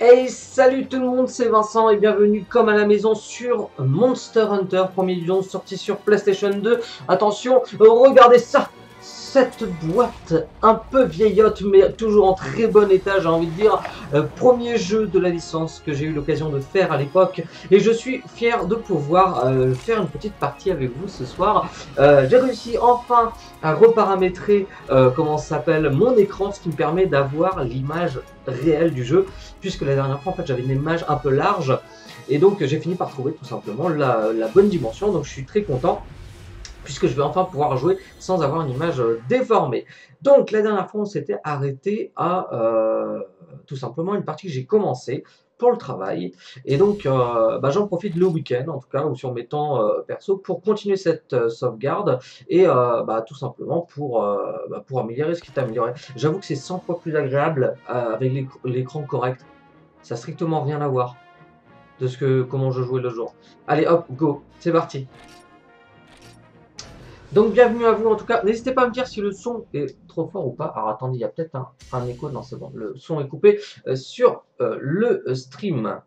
Hey, salut tout le monde, c'est Vincent et bienvenue comme à la maison sur Monster Hunter, premier du nom sorti sur PlayStation 2. Attention, regardez ça, cette boîte un peu vieillotte mais toujours en très bon état, j'ai envie de dire. Premier jeu de la licence que j'ai eu l'occasion de faire à l'époque et je suis fier de pouvoir faire une petite partie avec vous ce soir. J'ai réussi enfin à reparamétrer comment ça s'appelle mon écran, ce qui me permet d'avoir l'image réelle du jeu, puisque la dernière fois en fait j'avais une image un peu large et donc j'ai fini par trouver tout simplement la bonne dimension, donc je suis très content puisque je vais enfin pouvoir jouer sans avoir une image déformée. Donc la dernière fois on s'était arrêté à tout simplement une partie que j'ai commencé pour le travail et donc j'en profite le week-end en tout cas ou sur mes temps perso pour continuer cette sauvegarde et tout simplement pour améliorer ce qui est amélioré. J'avoue que c'est 100 fois plus agréable avec l'écran correct, ça n'a strictement rien à voir de comment je jouais le jour. Allez hop, go, c'est parti. Donc bienvenue à vous en tout cas, n'hésitez pas à me dire si le son est trop fort ou pas. Alors attendez, il y a peut-être un écho, non c'est bon, le son est coupé sur le stream.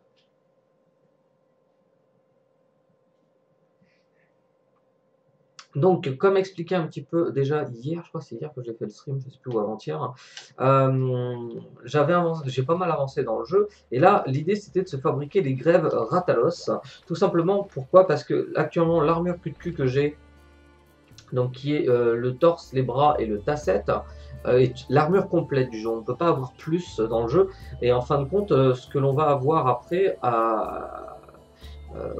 Donc comme expliqué un petit peu déjà hier, je crois que c'est hier que j'ai fait le stream, je sais plus, ou avant-hier, j'ai pas mal avancé dans le jeu, et là l'idée c'était de se fabriquer des grèves Ratalos, tout simplement. Pourquoi? Parce que actuellement l'armure cul de cul que j'ai, donc qui est le torse, les bras et le tasset, est l'armure complète du jeu. On ne peut pas avoir plus dans le jeu. Et en fin de compte, ce que l'on va avoir après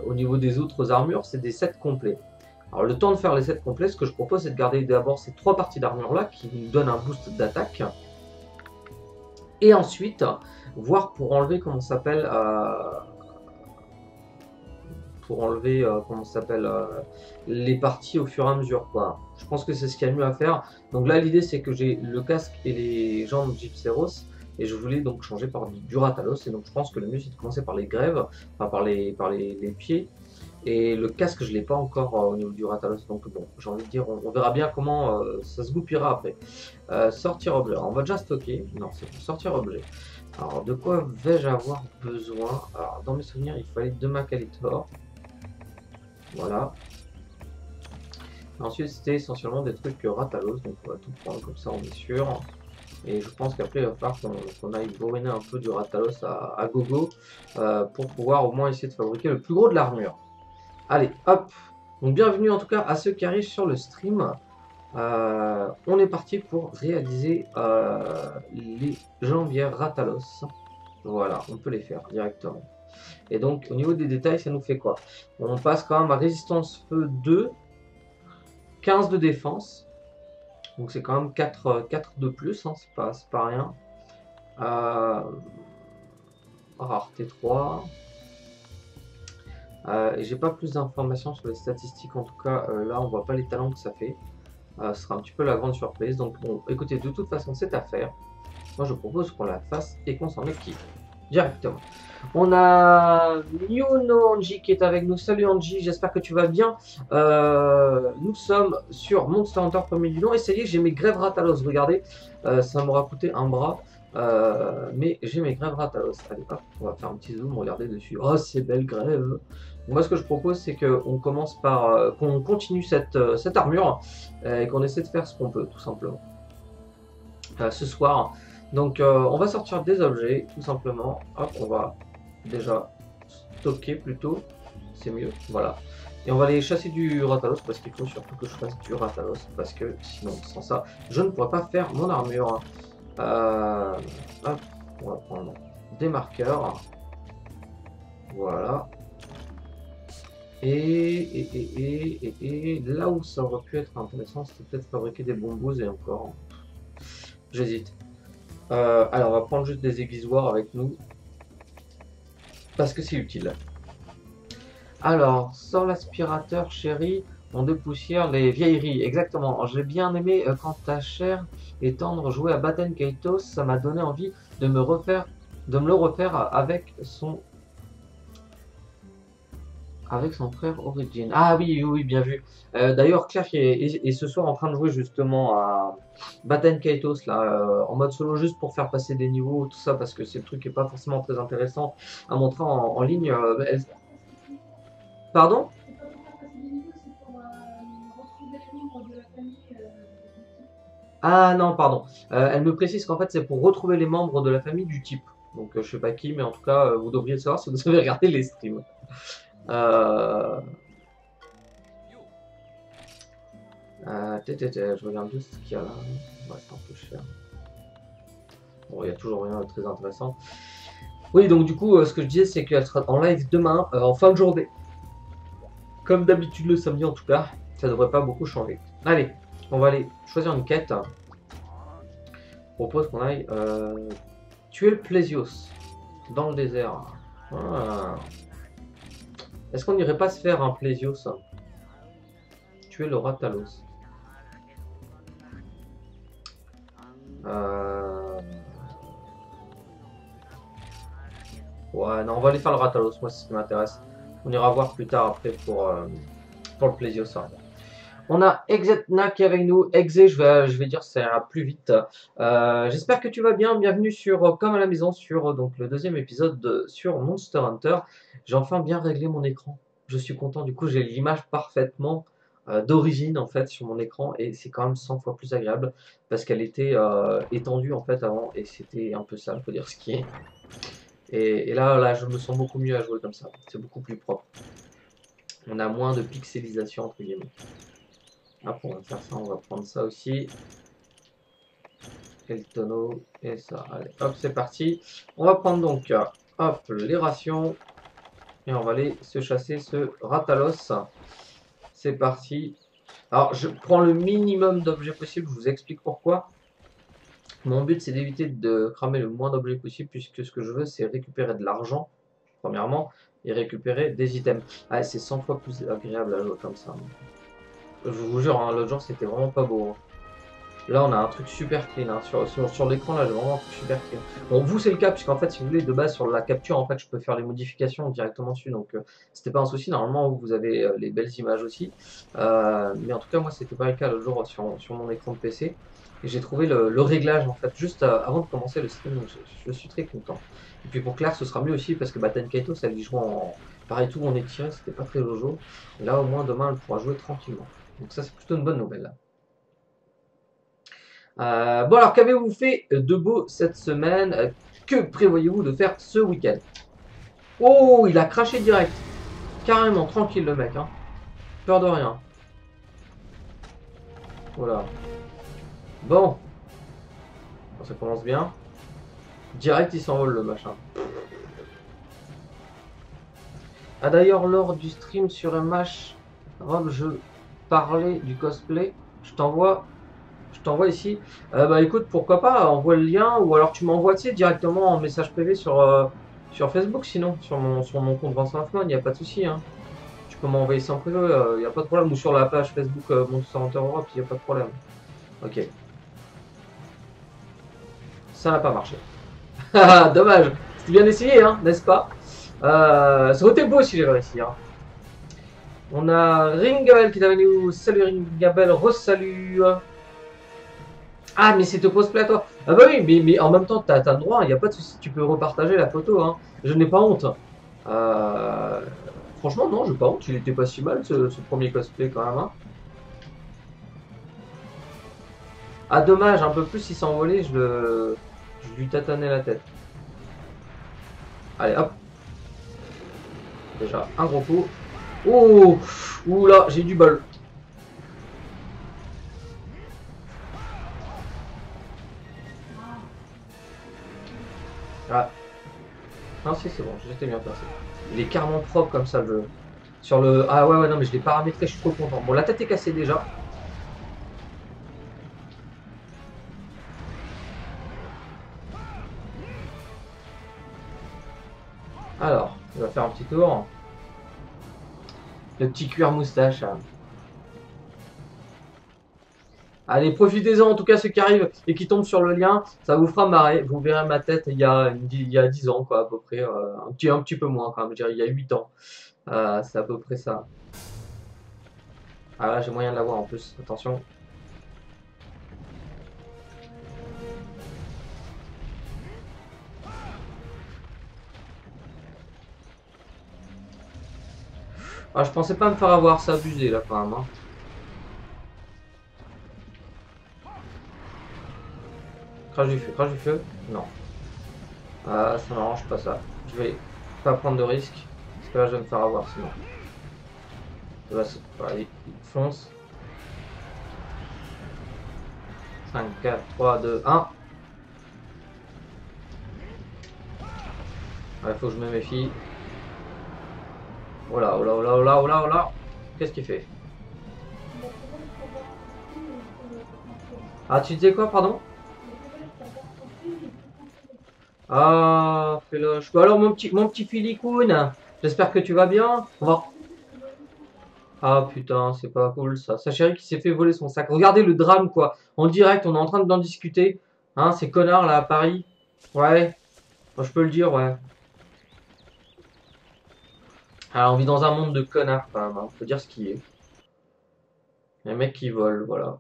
au niveau des autres armures, c'est des sets complets. Alors le temps de faire les sets complets, ce que je propose, c'est de garder d'abord ces trois parties d'armure là qui nous donnent un boost d'attaque. Et ensuite, voir pour enlever comment ça s'appelle comment ça s'appelle les parties au fur et à mesure, quoi. Je pense que c'est ce qu'il y a de mieux à faire. Donc là l'idée c'est que j'ai le casque et les jambes Gypseros et je voulais donc changer par du Ratalos, et donc je pense que le mieux c'est de commencer par les grèves, enfin par les pieds, et le casque je l'ai pas encore au niveau du Ratalos, donc bon j'ai envie de dire on verra bien comment ça se goupillera après. Sortir objet, alors, on va déjà stocker, non c'est pour sortir objet. Alors de quoi vais-je avoir besoin? Alors dans mes souvenirs il fallait 2 Macalitor. Voilà. Ensuite, c'était essentiellement des trucs Ratalos, donc on va tout prendre comme ça, on est sûr. Et je pense qu'après, il va falloir qu'on aille bourriner un peu du Ratalos à gogo pour pouvoir au moins essayer de fabriquer le plus gros de l'armure. Allez, hop. Donc, bienvenue en tout cas à ceux qui arrivent sur le stream. On est parti pour réaliser les jambières Ratalos. Voilà, on peut les faire directement. Et donc, au niveau des détails, ça nous fait quoi? On passe quand même à résistance feu 2, 15 de défense. Donc, c'est quand même 4 de plus, hein, c'est pas rien. Rareté 3. Et j'ai pas plus d'informations sur les statistiques, en tout cas, là, on voit pas les talents que ça fait. Ce sera un petit peu la grande surprise. Donc, bon, écoutez, de toute façon, c'est à faire. Moi, je propose qu'on la fasse et qu'on s'en équipe directement. On a Yuno Anji qui est avec nous. Salut Anji, j'espère que tu vas bien. Nous sommes sur Monster Hunter premier du nom. Et ça y est, j'ai mes grèves Ratalos. Regardez, ça m'aura coûté un bras. Mais j'ai mes grèves Ratalos. Allez hop, on va faire un petit zoom, regardez dessus. Oh, ces belles grèves. Moi, ce que je propose, c'est qu'on commence par qu'on continue cette armure et qu'on essaie de faire ce qu'on peut, tout simplement. Ce soir. Donc on va sortir des objets, tout simplement. Hop, on va déjà stocker plutôt, c'est mieux, voilà. Et on va aller chasser du Ratalos, parce qu'il faut surtout que je fasse du Ratalos, parce que sinon, sans ça, je ne pourrais pas faire mon armure. Hop, on va prendre des marqueurs. Voilà. Et là où ça aurait pu être intéressant, c'était peut-être fabriquer des bonbons, et encore, j'hésite. Alors on va prendre juste des aiguisoirs avec nous parce que c'est utile. Alors, sans l'aspirateur chéri, on dépoussière les vieilleries. Exactement, j'ai bien aimé quand ta chair et tendre jouait à Baten Kaitos, ça m'a donné envie de me le refaire avec son frère Origin. Ah oui, oui, bien vu. D'ailleurs, Claire est ce soir en train de jouer justement Baten Kaitos là, en mode solo juste pour faire passer des niveaux, tout ça, parce que c'est le truc qui est pas forcément très intéressant à montrer en ligne. Pardon? Ah non, pardon. Elle me précise qu'en fait c'est pour retrouver les membres de la famille du type. Donc je sais pas qui, mais en tout cas vous devriez le savoir si vous avez regardé les streams. Euh... je regarde juste ce qu'il y a là. Ouais, c'est un peu cher. Bon, il y a toujours rien de très intéressant. Oui, donc du coup, ce que je disais, c'est qu'elle sera en live demain, en fin de journée. Comme d'habitude le samedi en tout cas. Ça devrait pas beaucoup changer. Allez, on va aller choisir une quête. Je propose qu'on aille tuer le Plésios dans le désert. Ah. Est-ce qu'on n'irait pas se faire un Plésios? Tuer le Ratalos. Ouais, non, on va aller faire le Ratalos, moi c'est ce qui m'intéresse. On ira voir plus tard après pour le Plésios. On a Exetna qui est avec nous. Exe, je vais dire ça ira plus vite. J'espère que tu vas bien. Bienvenue sur Comme à la maison sur donc le deuxième épisode sur Monster Hunter. J'ai enfin bien réglé mon écran. Je suis content. Du coup, j'ai l'image parfaitement d'origine en fait sur mon écran et c'est quand même 100 fois plus agréable parce qu'elle était étendue en fait avant et c'était un peu sale, faut dire ce qui est. Et là, je me sens beaucoup mieux à jouer comme ça. C'est beaucoup plus propre. On a moins de pixelisation entre guillemets. Hop, on va faire ça, on va prendre ça aussi. Et le tonneau, et ça. Allez, hop, c'est parti. On va prendre donc, hop, les rations. Et on va aller se chasser ce Ratalos. C'est parti. Alors, je prends le minimum d'objets possible, je vous explique pourquoi. Mon but, c'est d'éviter de cramer le moins d'objets possible, puisque ce que je veux, c'est récupérer de l'argent, premièrement, et récupérer des items. Ah, c'est 100 fois plus agréable à jouer comme ça. Je vous jure, hein, l'autre jour, c'était vraiment pas beau. Hein. Là, on a un truc super clean. Hein. Sur l'écran, là, j'ai vraiment un truc super clean. Bon, vous, c'est le cas, puisqu'en fait, si vous voulez, de base, sur la capture, en fait, je peux faire les modifications directement dessus. Donc, c'était pas un souci. Normalement, vous avez les belles images aussi. Mais en tout cas, moi, c'était pas le cas l'autre jour sur mon écran de PC. Et j'ai trouvé le réglage, en fait, juste avant de commencer le stream. Donc, je suis très content. Et puis, pour Claire, ce sera mieux aussi, parce que Baten Kaito, ça lui joue en. Pareil, tout, on est tiré, c'était pas très jojo. Et là, au moins, demain, elle pourra jouer tranquillement. Donc, ça, c'est plutôt une bonne nouvelle. Là. Bon alors qu'avez-vous fait de beau cette semaine? Que prévoyez-vous de faire ce week-end? Oh, il a craché direct. Carrément, tranquille le mec. Hein. Peur de rien. Voilà. Bon. Ça commence bien. Direct, il s'envole le machin. Ah d'ailleurs, lors du stream sur MH, Rob, je parlais du cosplay. Je t'envoie ici. Bah écoute, pourquoi pas, envoie le lien ou alors tu m'envoies directement en message privé sur Facebook sinon, sur mon compte Vincent Hoffman, il n'y a pas de souci. Hein. Tu peux m'envoyer ça en privé, il n'y a pas de problème. Ou sur la page Facebook Monster Hunter Europe, il n'y a pas de problème. Ok. Ça n'a pas marché. Dommage. C'était bien essayé, hein, n'est-ce pas? Ça aurait été beau si j'avais réussi. Hein. On a Ringabel qui est avec nous. Salut Ringabel, re-salut. Ah, mais c'est au cosplay à toi. Ah bah oui, mais en même temps, t'as le droit, il n'y a pas de souci, tu peux repartager la photo. Hein. Je n'ai pas honte. Euh, Franchement, non, j'ai pas honte, il était pas si mal ce premier cosplay quand même. Hein. Ah, dommage, un peu plus il s'est envolé, je lui tâtonnais la tête. Allez, hop. Déjà, un gros coup. Oh, ouh là, j'ai du bol. Ah. Non, si, c'est bon, j'étais bien placé. Il est carrément propre comme ça le jeu. Sur le. Ah ouais, ouais, non, mais je l'ai paramétré, je suis trop content. Bon, la tête est cassée déjà. Alors, on va faire un petit tour. Le petit cuir moustache. Hein. Allez, profitez-en en tout cas ceux qui arrivent et qui tombent sur le lien, ça vous fera marrer. Vous verrez ma tête il y a 10 ans, quoi, à peu près. Un petit peu moins quand même, je dirais il y a 8 ans. C'est à peu près ça. Ah là, j'ai moyen de l'avoir en plus, attention. Ah, je pensais pas me faire avoir, c'est abusé là quand même. Hein. Crash du feu. Non. Ah, ça m'arrange pas ça. Je vais pas prendre de risque. Parce que là, je vais me faire avoir sinon. Allez, fonce. 5, 4, 3, 2, 1. Il faut que je me méfie. Oh là, oh là, oh là, oh là, oh là, oh là. Qu'est-ce qu'il fait? Ah, tu disais quoi, pardon? Ah, Féloche. Bah alors, mon petit Filicoun, j'espère que tu vas bien. On va... Ah putain, c'est pas cool ça. Sa chérie qui s'est fait voler son sac. Regardez le drame, quoi. En direct, on est en train d'en discuter. Hein, ces connards là à Paris. Ouais, moi, je peux le dire, ouais. Alors, on vit dans un monde de connards, quand même. Hein. Faut dire ce qui est. Les mecs qui volent, voilà.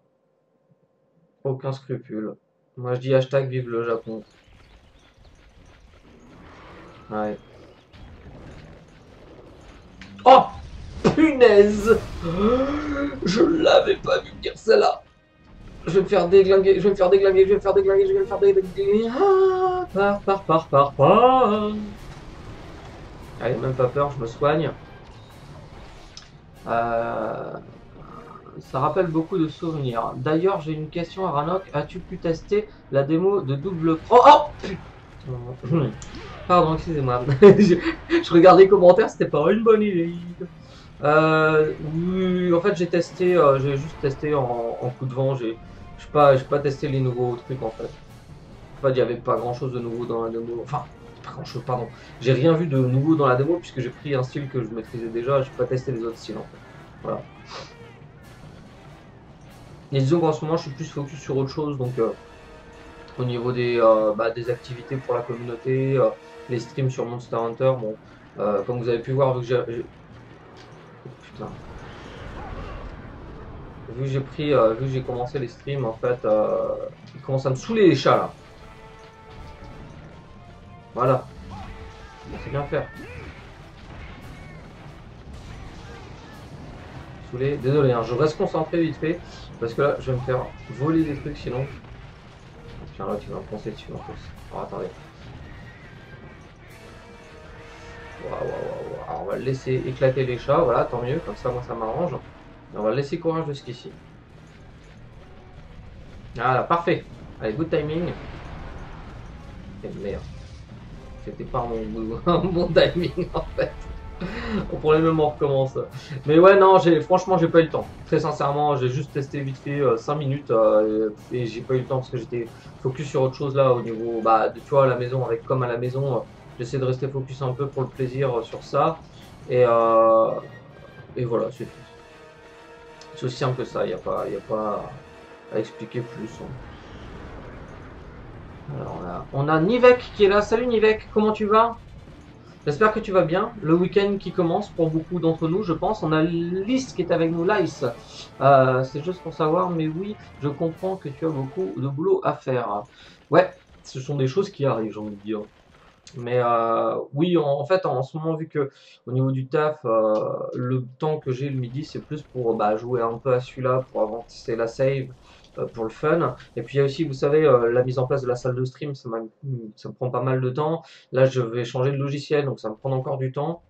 Aucun scrupule. Moi, je dis hashtag vive le Japon. Ouais. Oh punaise! Je l'avais pas vu dire celle-là. Je vais me faire déglinguer, je vais me faire déglinguer, je vais me faire déglinguer, je vais me faire déglinguer. Ah, par. Allez, même pas peur, je me soigne. Euh, Ça rappelle beaucoup de souvenirs. D'ailleurs, j'ai une question à Ranok. As-tu pu tester la démo de double... Oh putain. Pardon, excusez-moi. Je regarde les commentaires, c'était pas une bonne idée. Oui, en fait, j'ai juste testé en coup de vent. J'ai pas testé les nouveaux trucs en fait. En fait, il y avait pas grand chose de nouveau dans la démo. Enfin, pas grand chose, pardon. J'ai rien vu de nouveau dans la démo puisque j'ai pris un style que je maîtrisais déjà. J'ai pas testé les autres styles en fait. Voilà. Et disons qu'en ce moment, je suis plus focus sur autre chose. Donc, au niveau des activités pour la communauté, les streams sur Monster Hunter, bon, comme vous avez pu voir, vu que putain. Vu que j'ai commencé les streams, en fait, ils commencent à me saouler les chats là. Voilà, c'est bien faire. Saoulé, désolé, hein, je reste concentré vite fait, parce que là, je vais me faire voler des trucs sinon. Tiens, là, tu vas me foncer dessus en plus. Alors, attendez. Waouh. Alors, on va le laisser éclater les chats, voilà, tant mieux, comme ça, moi, ça m'arrange. Et on va le laisser courir jusqu'ici. Voilà, parfait. Allez, good timing. Et merde. C'était pas mon timing en fait. On pourrait même en recommence. Mais ouais, non, franchement, j'ai pas eu le temps. Très sincèrement, j'ai juste testé vite fait 5 minutes et j'ai pas eu le temps parce que j'étais focus sur autre chose là au niveau, tu vois, à la maison, avec comme à la maison, j'essaie de rester focus un peu pour le plaisir sur ça. Et, euh, et voilà, c'est tout. C'est aussi simple que ça, y a pas à expliquer plus. Hein. Alors on a Nivek qui est là. Salut Nivek, comment tu vas? J'espère que tu vas bien. Le week-end qui commence pour beaucoup d'entre nous, je pense. On a Lys qui est avec nous, Lice. C'est juste pour savoir, mais oui, je comprends que tu as beaucoup de boulot à faire. Ouais, ce sont des choses qui arrivent, j'ai envie de dire. Mais oui, en fait, en ce moment, vu que au niveau du taf, le temps que j'ai le midi, c'est plus pour jouer un peu à celui-là, pour avancer la save, pour le fun. Et puis il y a aussi, vous savez, la mise en place de la salle de stream, ça me prend pas mal de temps. Là, je vais changer de logiciel, donc ça me prend encore du temps.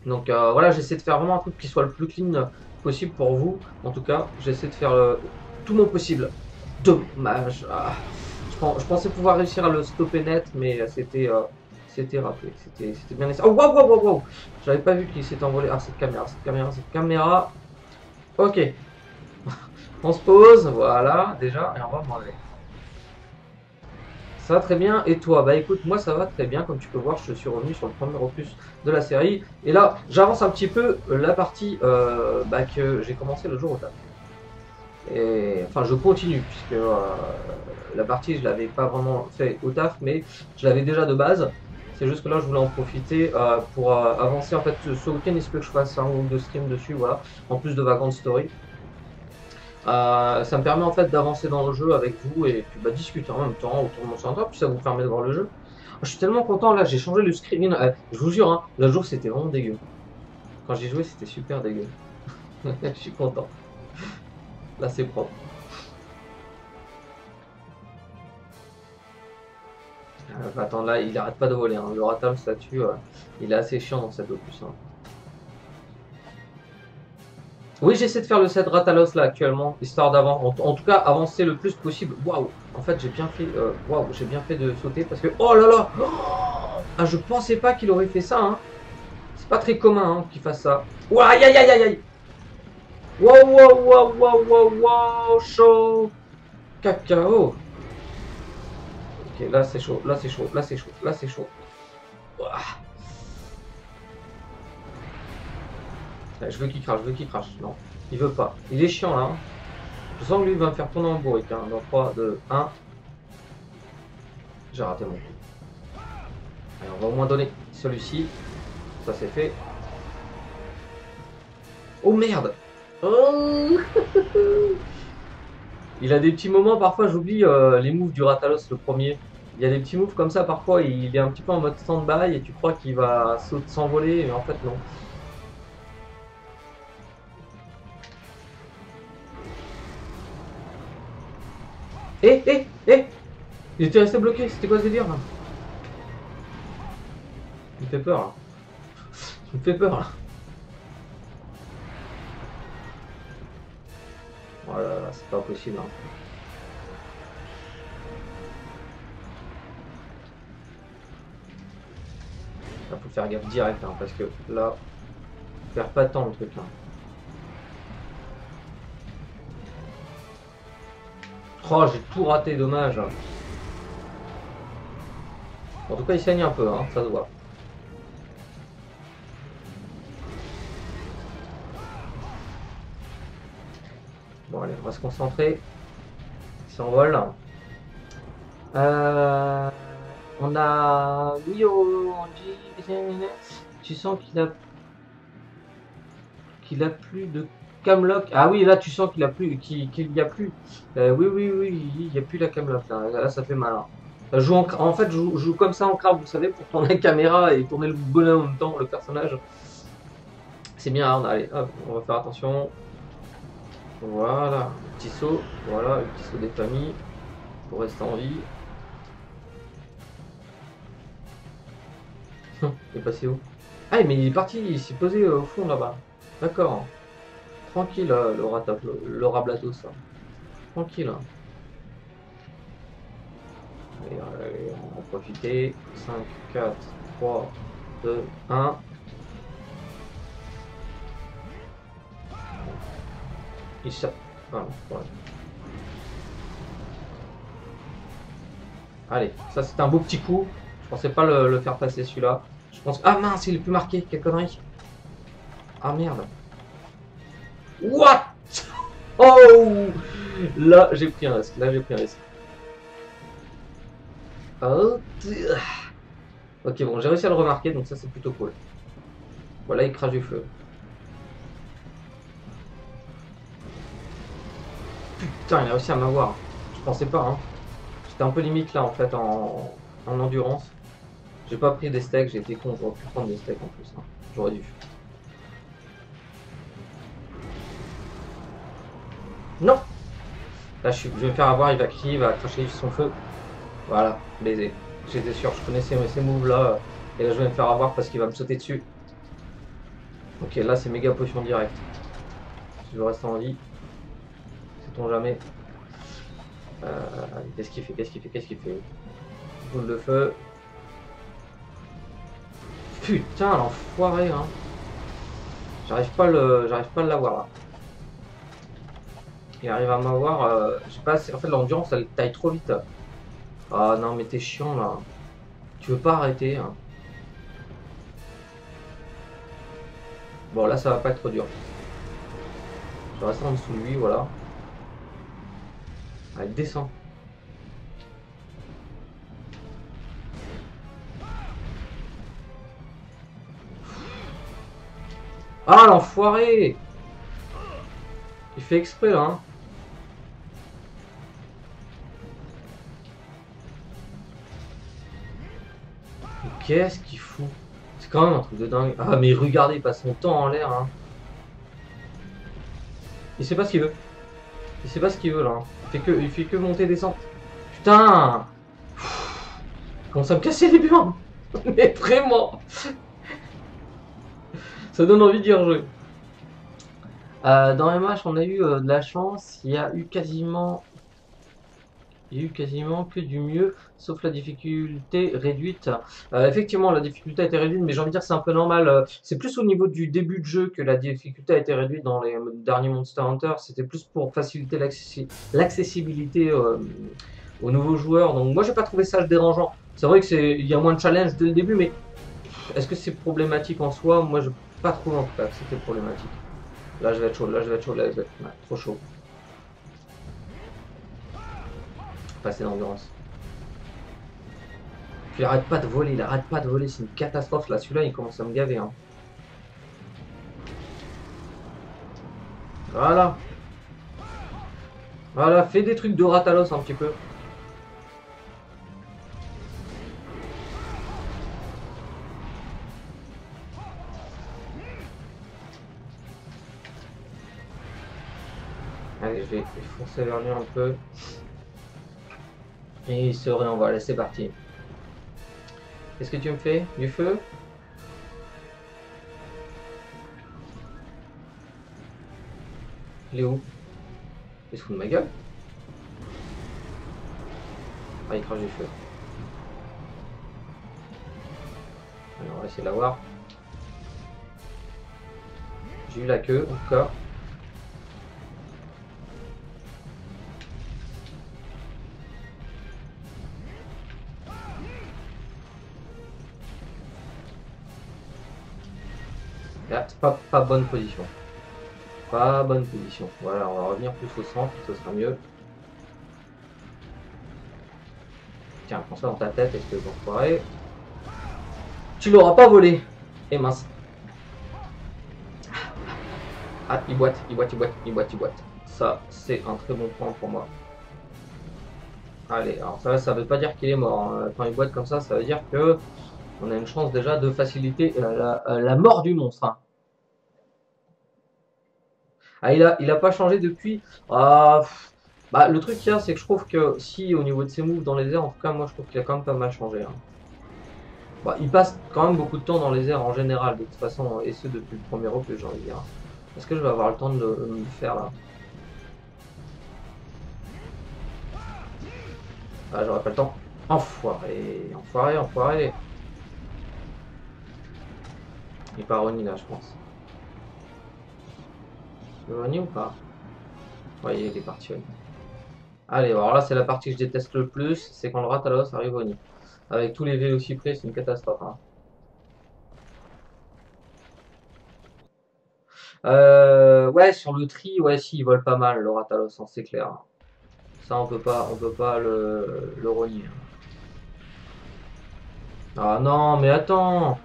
Donc voilà, j'essaie de faire vraiment un truc qui soit le plus clean possible pour vous. En tout cas, j'essaie de faire tout mon possible. Dommage. Ah. Je pensais pouvoir réussir à le stopper net, mais c'était raté. C'était bien essayé. Oh, wow. J'avais pas vu qu'il s'était envolé. Ah, cette caméra. Ok. On se pose, voilà, déjà, et on va manger. Ça va très bien, et toi? Bah écoute, moi ça va très bien, comme tu peux voir, je suis revenu sur le premier opus de la série, et là, j'avance un petit peu la partie que j'ai commencé le jour au taf. Et, enfin, je continue, puisque la partie, je l'avais pas vraiment fait au taf, mais je l'avais déjà de base. C'est juste que là, je voulais en profiter pour avancer. En fait, ce week-end, il se peut que je fasse un ou deux streams dessus, voilà, en plus de Vagrant Story. Ça me permet en fait d'avancer dans le jeu avec vous et puis discuter en même temps autour de mon centre, puis ça vous permet de voir le jeu. Je suis tellement content là, j'ai changé le screen. Je vous jure, hein, le jour c'était vraiment dégueu. Quand j'y jouais, c'était super dégueu. Je suis content. Là, c'est propre. Attends, là, il arrête pas de voler. Hein. Le Rathalos là-dessus, il est assez chiant dans cette opus. Hein. Oui, j'essaie de faire le set Rathalos là actuellement, histoire d'avant. En tout cas, avancer le plus possible. Waouh! En fait, j'ai bien fait. Waouh, j'ai bien fait de sauter parce que. Oh là là! Ah, je pensais pas qu'il aurait fait ça. Hein. C'est pas très commun hein, qu'il fasse ça. Ouah, aïe aïe aïe aïe aïe! Waouh, waouh, waouh, waouh, waouh, waouh, chaud! Cacao! Ok, là c'est chaud, là c'est chaud, là c'est chaud, là c'est chaud. Ouah. Ouais, je veux qu'il crache, je veux qu'il crache. Non, il veut pas. Il est chiant là. Hein. Je sens que lui il va me faire tourner en bourrique. Hein. Dans 3, 2, 1. J'ai raté mon coup. Allez, on va au moins donner celui-ci. Ça c'est fait. Oh merde! Oh il a des petits moments, parfois j'oublie les moves du Rathalos le premier. Il y a des petits moves comme ça, parfois il est un petit peu en mode stand-by et tu crois qu'il va s'envoler, mais en fait non. Eh! Il était resté bloqué, c'était quoi ce délire là? Il me fait peur là. Il me fait peur là. Voilà, oh c'est pas possible. Hein. Là, faut faire gaffe direct hein, parce que là, on perd pas de temps le truc là. Oh, j'ai tout raté, dommage. En tout cas, il saigne un peu, hein, ça se voit. Bon, allez, on va se concentrer. Il s'envole. On a Mio. Tu sens qu'il a plus de camlock. Ah oui, là tu sens qu'il a plus, qu'il y a plus. Oui, il y a plus la camlock là. Là, ça fait mal. Hein. En fait, je joue comme ça en crabe, vous savez, pour tourner la caméra et tourner le bonhomme en même temps, le personnage. C'est bien, hein, allez, hop, on va faire attention. Voilà, petit saut, voilà, le petit saut des familles pour rester en vie. Il est passé où? Ah, mais il est parti, il s'est posé au fond là-bas. D'accord. Tranquille, le Rablatos. Ça. Tranquille. Hein. Allez, on va en profiter. 5, 4, 3, 2, 1. Il sort. Voilà, voilà. Allez, ça c'est un beau petit coup. Je pensais pas le faire passer celui-là. Je pense. Ah mince, il est plus marqué, quelle connerie. Ah merde. What? Oh! Là j'ai pris un risque, là j'ai pris un risque. Oh. Ok, bon, j'ai réussi à le remarquer, donc ça c'est plutôt cool. Voilà, il crache du feu. Putain, il a réussi à m'avoir. Je pensais pas, hein. J'étais un peu limite là en fait en endurance. J'ai pas pris des steaks, j'ai été con, j'aurais pu prendre des steaks en plus. Hein. J'aurais dû. Non! Là je vais me faire avoir, il va crier, il va cracher son feu. Voilà, baiser. J'étais sûr, je connaissais ces moves là. Et là je vais me faire avoir parce qu'il va me sauter dessus. Ok, là c'est méga potion direct. Si je veux rester en vie. Sait-on jamais. Qu'est-ce qu'il fait? Qu'est-ce qu'il fait? Qu'est-ce qu'il fait? Boule de feu. Putain, l'enfoiré, hein. J'arrive pas à l'avoir là. Il arrive à m'avoir. Je sais pas, en fait l'endurance elle taille trop vite. Ah non mais t'es chiant là. Tu veux pas arrêter hein. Bon là ça va pas être trop dur. Je vais rester en dessous de lui, voilà. Allez, descend. Ah l'enfoiré! Il fait exprès là hein. Qu'est-ce qu'il fout? quand même un truc de dingue. Ah, mais regardez, il passe son temps en l'air. Hein. Il sait pas ce qu'il veut. Il sait pas ce qu'il veut là. Hein. Il fait que monter descendre. Putain. Il commence à me casser les burnes. Mais vraiment. Ça donne envie d'y rejouer. Dans les matchs, on a eu de la chance. Il y a eu quasiment que du mieux, sauf la difficulté réduite. Effectivement, la difficulté a été réduite, mais j'ai envie de dire c'est un peu normal. C'est plus au niveau du début de jeu que la difficulté a été réduite dans les derniers Monster Hunter. C'était plus pour faciliter l'accessibilité aux nouveaux joueurs. Donc moi, j'ai pas trouvé ça dérangeant. C'est vrai que il y a moins de challenge dès le début, mais est-ce que c'est problématique en soi? Moi, je pas trouvé en tout cas que c'était problématique. Là, je vais être chaud. Là, je vais être chaud. Là, je vais être trop chaud. Passer d'endurance. Puis il arrête pas de voler, c'est une catastrophe là, celui-là il commence à me gaver. Hein. Voilà. Voilà, fais des trucs de Ratalos un petit peu. Allez, je vais foncer vers lui un peu. Et il se réenvoie, allez c'est parti. Qu'est-ce que tu me fais? Du feu? Il est où? Il se fout de ma gueule? Ah, il crache du feu. Alors, on va essayer de l'avoir. J'ai eu la queue, en tout cas. Là, c'est pas bonne position. Pas bonne position. Voilà, on va revenir plus au centre, ce sera mieux. Tiens, prends ça dans ta tête, est-ce que vous croirez? Tu l'auras pas volé. Et mince. Ah, il boite. Ça, c'est un très bon point pour moi. Allez, alors ça veut pas dire qu'il est mort. Hein. Quand il boite comme ça veut dire que on a une chance déjà de faciliter la mort du monstre. Hein. Ah, il a pas changé depuis. Ah, bah, le truc qu'il y a, c'est que je trouve que si au niveau de ses moves dans les airs, en tout cas, moi je trouve qu'il a quand même pas mal changé. Hein. Bah, il passe quand même beaucoup de temps dans les airs en général, de toute façon, et ce depuis le premier opus, j'ai envie de dire. Est-ce que je vais avoir le temps de le faire là? Ah, j'aurais pas le temps. Enfoiré, enfoiré. Il part Oni là, je pense. Le Oni ou pas? Ouais, il est parti Oni. Allez, alors là, c'est la partie que je déteste le plus, c'est quand le Ratalos arrive Oni. Avec tous les Vélociprés, c'est une catastrophe. Hein. Ouais, sur le tri, ouais, si, il vole pas mal, le Ratalos, hein, c'est clair. Ça, on peut pas le renier. Ah non, mais attends!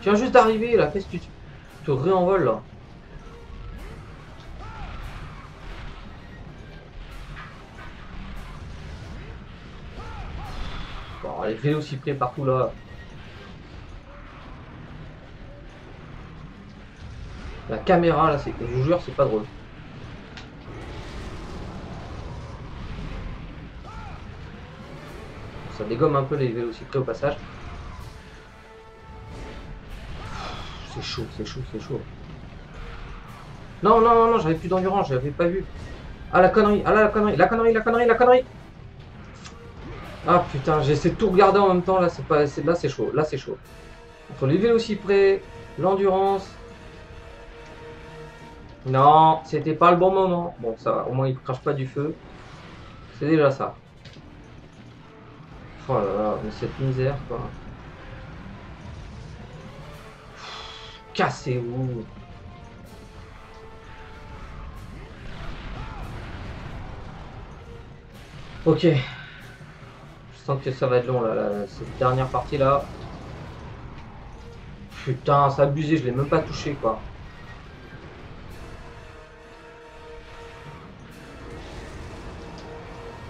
Tu viens juste d'arriver là, qu'est-ce que tu te réenvoles là? Bon, les Vélociprés partout là. La caméra là, je vous jure, c'est pas drôle. Ça dégomme un peu les Vélociprés au passage. C'est chaud. Non, j'avais plus d'endurance, j'avais pas vu. Ah la connerie, la connerie. Ah putain, j'essaie de tout regarder en même temps, là c'est chaud, Entre les Vélociprés, l'endurance. Non, c'était pas le bon moment. Bon, ça va, au moins il crache pas du feu. C'est déjà ça. Oh là là, mais cette misère quoi. Cassez-vous. Ok. Je sens que ça va être long là, cette dernière partie là. Putain, c'est abusé, je l'ai même pas touché quoi.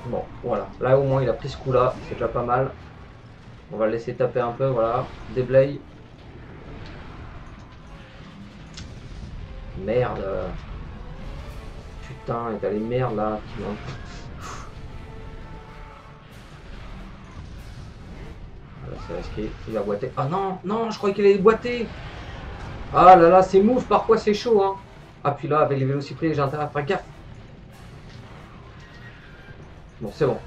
Bon, voilà. Là, au moins, il a pris ce coup-là. C'est déjà pas mal. On va le laisser taper un peu, voilà. Déblaye. Merde. Putain, et t'as les merdes là. Voilà, c'est risqué. Il va boiter. Ah non, non, je croyais qu'il allait boiter. Ah là là, c'est move, parfois c'est chaud. Hein. Ah, puis là, avec les vélociprés, j'ai intérêt à faire gaffe. Bon, c'est bon.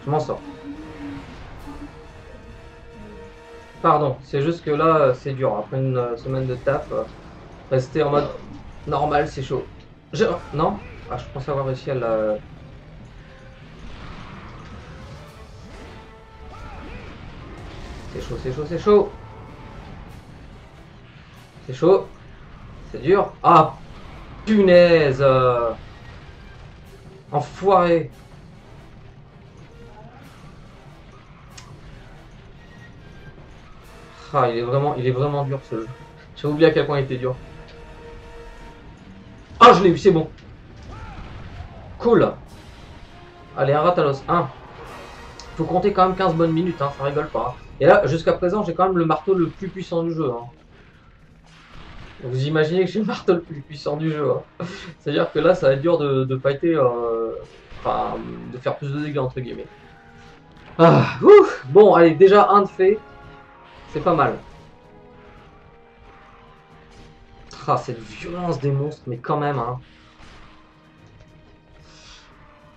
Je m'en sors. Pardon, c'est juste que là, c'est dur. Après une semaine de taf, rester en mode normal, c'est chaud. Non? Ah, je pense avoir réussi à la... C'est chaud, c'est chaud, c'est chaud. C'est chaud. C'est dur. Ah, punaise. Enfoiré. Ah, il est vraiment dur ce jeu. J'ai oublié à quel point il était dur. Ah, je l'ai eu, c'est bon. Cool. Allez, un Ratalos. 1. Faut compter quand même 15 bonnes minutes, hein, ça rigole pas. Hein. Et là, jusqu'à présent, j'ai quand même le marteau le plus puissant du jeu. Hein. Vous imaginez que j'ai le marteau le plus puissant du jeu. Hein. C'est-à-dire que là, ça va être dur de fighter, enfin, de faire plus de dégâts, entre guillemets. Ah, ouf. Bon, allez, déjà un de fait. C'est pas mal. Ah, cette violence des monstres, mais quand même, hein.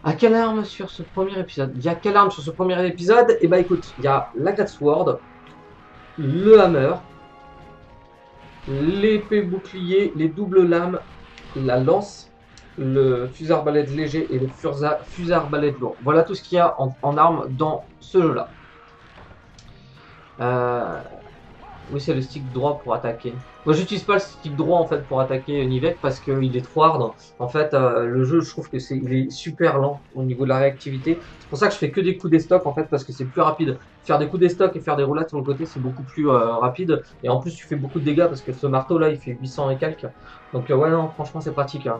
À quelle arme sur ce premier épisode? Il y a quelle arme sur ce premier épisode? Eh bah écoute, il y a la Cat Sword, le hammer, l'épée bouclier, les doubles lames, la lance, le fusil arbalète léger et le fusil arbalète lourd. Voilà tout ce qu'il y a en armes dans ce jeu-là. Oui, c'est le stick droit pour attaquer. Moi, j'utilise pas le stick droit en fait pour attaquer Nivek parce qu'il est trop hard. En fait, le jeu, je trouve que il est super lent au niveau de la réactivité. C'est pour ça que je fais que des coups des stocks en fait parce que c'est plus rapide. Faire des coups des stocks et faire des roulades sur le côté, c'est beaucoup plus rapide. Et en plus, tu fais beaucoup de dégâts parce que ce marteau là, il fait 800 et quelques. Donc ouais, non, franchement, c'est pratique. Hein.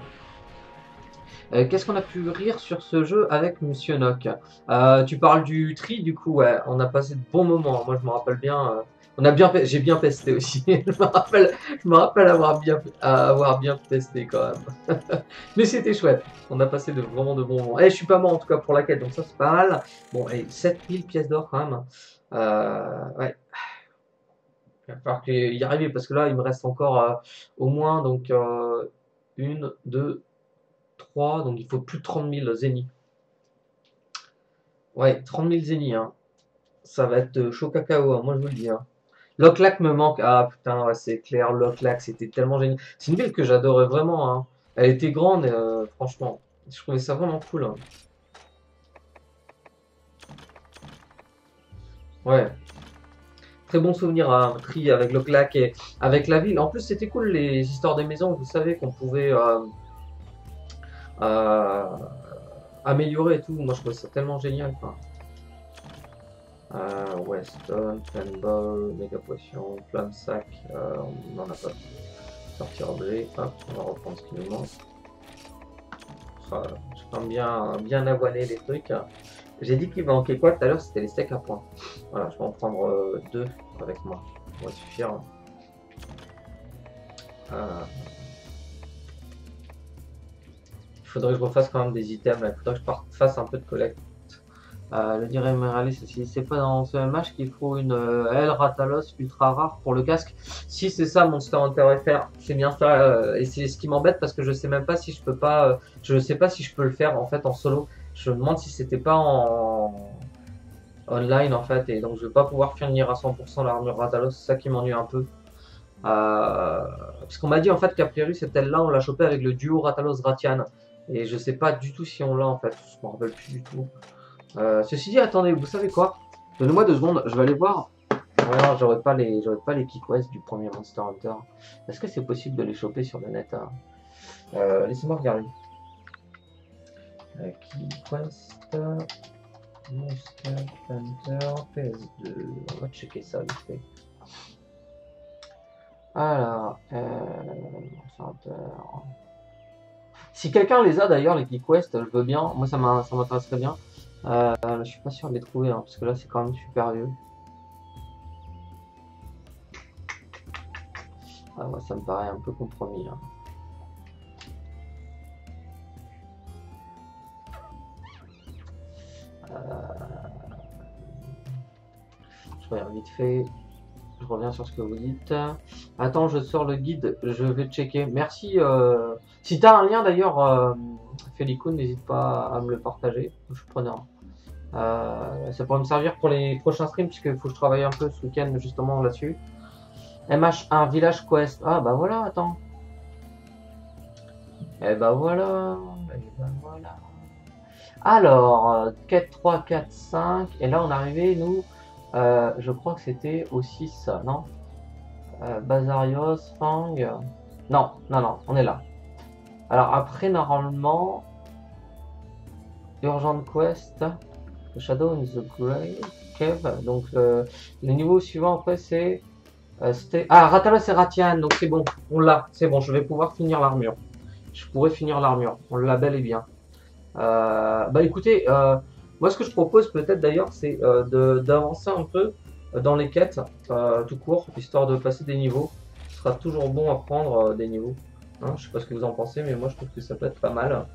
Qu'est-ce qu'on a pu rire sur ce jeu avec Monsieur Nock? Tu parles du tri, du coup, ouais, on a passé de bons moments. Moi, je me rappelle bien. J'ai bien pesté aussi. Je me rappelle avoir bien pesté quand même. Mais c'était chouette. On a passé vraiment de bons moments. Je suis pas mort en tout cas pour la quête, donc ça c'est pas mal. Bon, 7000 pièces d'or quand même. Ouais. Il va falloir y arriver parce que là, il me reste encore au moins donc une, deux, 3, donc il faut plus de 30 000 zéniths. Ouais, 30 000 zéniths, hein. Ça va être chaud cacao, hein, moi je vous le dis. Hein. Loclac me manque. Ah putain, ouais, c'est clair, Loclac, c'était tellement génial. C'est une ville que j'adorais vraiment. Hein. Elle était grande, franchement. Je trouvais ça vraiment cool. Hein. Ouais. Très bon souvenir à un tri avec Loclac et avec la ville. En plus, c'était cool les histoires des maisons. Vous savez qu'on pouvait euh, améliorer et tout. Moi, je trouvais ça tellement génial. Quoi. Weston, Fanball, Méga Potion, Flamme Sac, on n'en a pas. Sortir objet, hop, on va reprendre ce qui nous manque. Je prends bien avoiner les trucs. Hein. J'ai dit qu'il manquait quoi tout à l'heure, c'était les steaks à points. Voilà, je vais en prendre 2 avec moi. Ça va suffire. Il faudrait que je refasse quand même des items, là. Il faudrait que je fasse un peu de collecte. Le dire Emeralist aussi, c'est pas dans ce match qu'il faut une L Ratalos ultra rare pour le casque. Si c'est ça Monster Hunter FR, c'est bien ça et c'est ce qui m'embête parce que je sais même pas si je peux pas, je sais pas si je peux le faire en fait en solo. Je me demande si c'était pas en online en fait et donc je vais pas pouvoir finir à 100% l'armure Ratalos, c'est ça qui m'ennuie un peu. Parce qu'on m'a dit en fait qu'a priori cette aile là on l'a chopé avec le duo Ratalos Ratian et je sais pas du tout si on l'a en fait, je m'en rappelle plus du tout. Ceci dit, attendez, vous savez quoi? Donnez-moi 2 secondes, je vais aller voir. Non, j'aurais pas les Key Quest du premier Monster Hunter. Est-ce que c'est possible de les choper sur le net? Hein laissez-moi regarder. Key Quest Monster Hunter PS2. On va checker ça vite fait. Alors, Monster Hunter. Si quelqu'un les a d'ailleurs, les Key Quest, je veux bien. Moi, ça m'intéresserait bien. Je suis pas sûr de les trouver, hein, parce que là, c'est quand même super vieux. Ah, moi, ça me paraît un peu compromis. Hein. Je regarde vite fait. Je reviens sur ce que vous dites. Attends, je sors le guide, je vais checker. Merci. Si tu as un lien d'ailleurs, Félico, n'hésite pas à me le partager. Je suis preneur. Ça pourrait me servir pour les prochains streams, puisqu'il faut que je travaille un peu ce week-end justement là-dessus. MH1 Village Quest. Ah bah voilà, attends. Et bah voilà. Et bah voilà. Alors, quête 3, 4, 5. Et là, on est arrivé, nous. Je crois que c'était au 6, non? Bazarios, Fang. Non, non, non, on est là. Alors après, normalement, Urgent Quest, The Shadow in the Grave, Cave. Donc le niveau suivant après c'est Ratalos et Ratian. Donc c'est bon, on l'a, c'est bon. Je vais pouvoir finir l'armure. Je pourrais finir l'armure. On l'a bel et bien. Bah écoutez, moi ce que je propose peut-être d'ailleurs, c'est d'avancer un peu dans les quêtes tout court, histoire de passer des niveaux. Ce sera toujours bon à prendre des niveaux. Hein, je sais pas ce que vous en pensez, mais moi je trouve que ça peut être pas mal.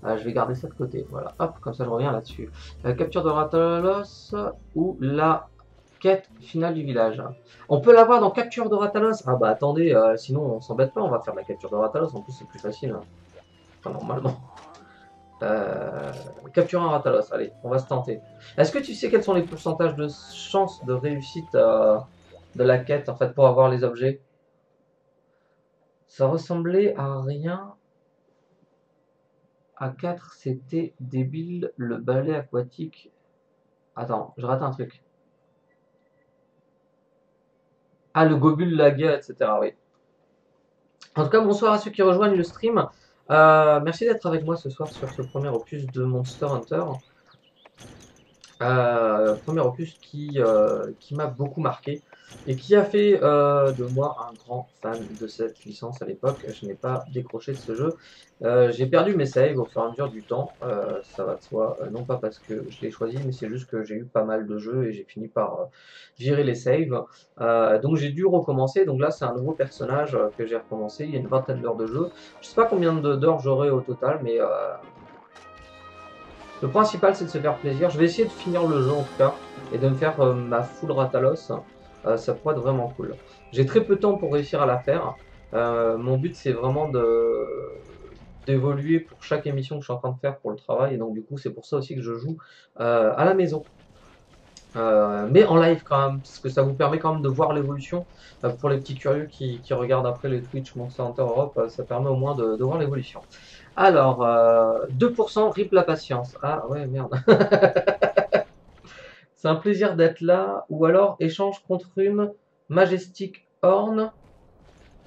Je vais garder ça de côté. Voilà, hop, comme ça je reviens là-dessus. Capture de Ratalos ou la quête finale du village. On peut l'avoir dans Capture de Ratalos. Ah bah attendez, sinon on s'embête pas, on va faire la capture de Ratalos. En plus c'est plus facile. Hein. Enfin, normalement. Capturer un Ratalos, allez, on va se tenter. Est-ce que tu sais quels sont les pourcentages de chances de réussite de la quête en fait pour avoir les objets? Ça ressemblait à rien. À 4, c'était débile, le balai aquatique. Attends, je rate un truc. Ah, le gobule lagué, etc. Oui. En tout cas, bonsoir à ceux qui rejoignent le stream. Merci d'être avec moi ce soir sur ce premier opus de Monster Hunter. Premier opus qui m'a beaucoup marqué et qui a fait de moi un grand fan de cette licence à l'époque. Je n'ai pas décroché de ce jeu. J'ai perdu mes saves au fur et à mesure du temps, ça va de soi, non pas parce que je l'ai choisi, mais c'est juste que j'ai eu pas mal de jeux et j'ai fini par virer les saves. Donc j'ai dû recommencer, donc là c'est un nouveau personnage que j'ai recommencé, il y a une vingtaine d'heures de jeu. Je sais pas combien d'heures j'aurai au total, mais le principal c'est de se faire plaisir. Je vais essayer de finir le jeu en tout cas et de me faire ma full Ratalos. Ça pourrait être vraiment cool. J'ai très peu de temps pour réussir à la faire. Mon but c'est vraiment d'évoluer pour chaque émission que je suis en train de faire pour le travail. Et donc du coup c'est pour ça aussi que je joue à la maison. Mais en live quand même, parce que ça vous permet quand même de voir l'évolution. Pour les petits curieux qui regardent après les Twitch Monster Hunter Europe, ça permet au moins de voir l'évolution. Alors, 2% rip la patience. Ah ouais, merde. C'est un plaisir d'être là. Ou alors, échange contre une Majestic Horn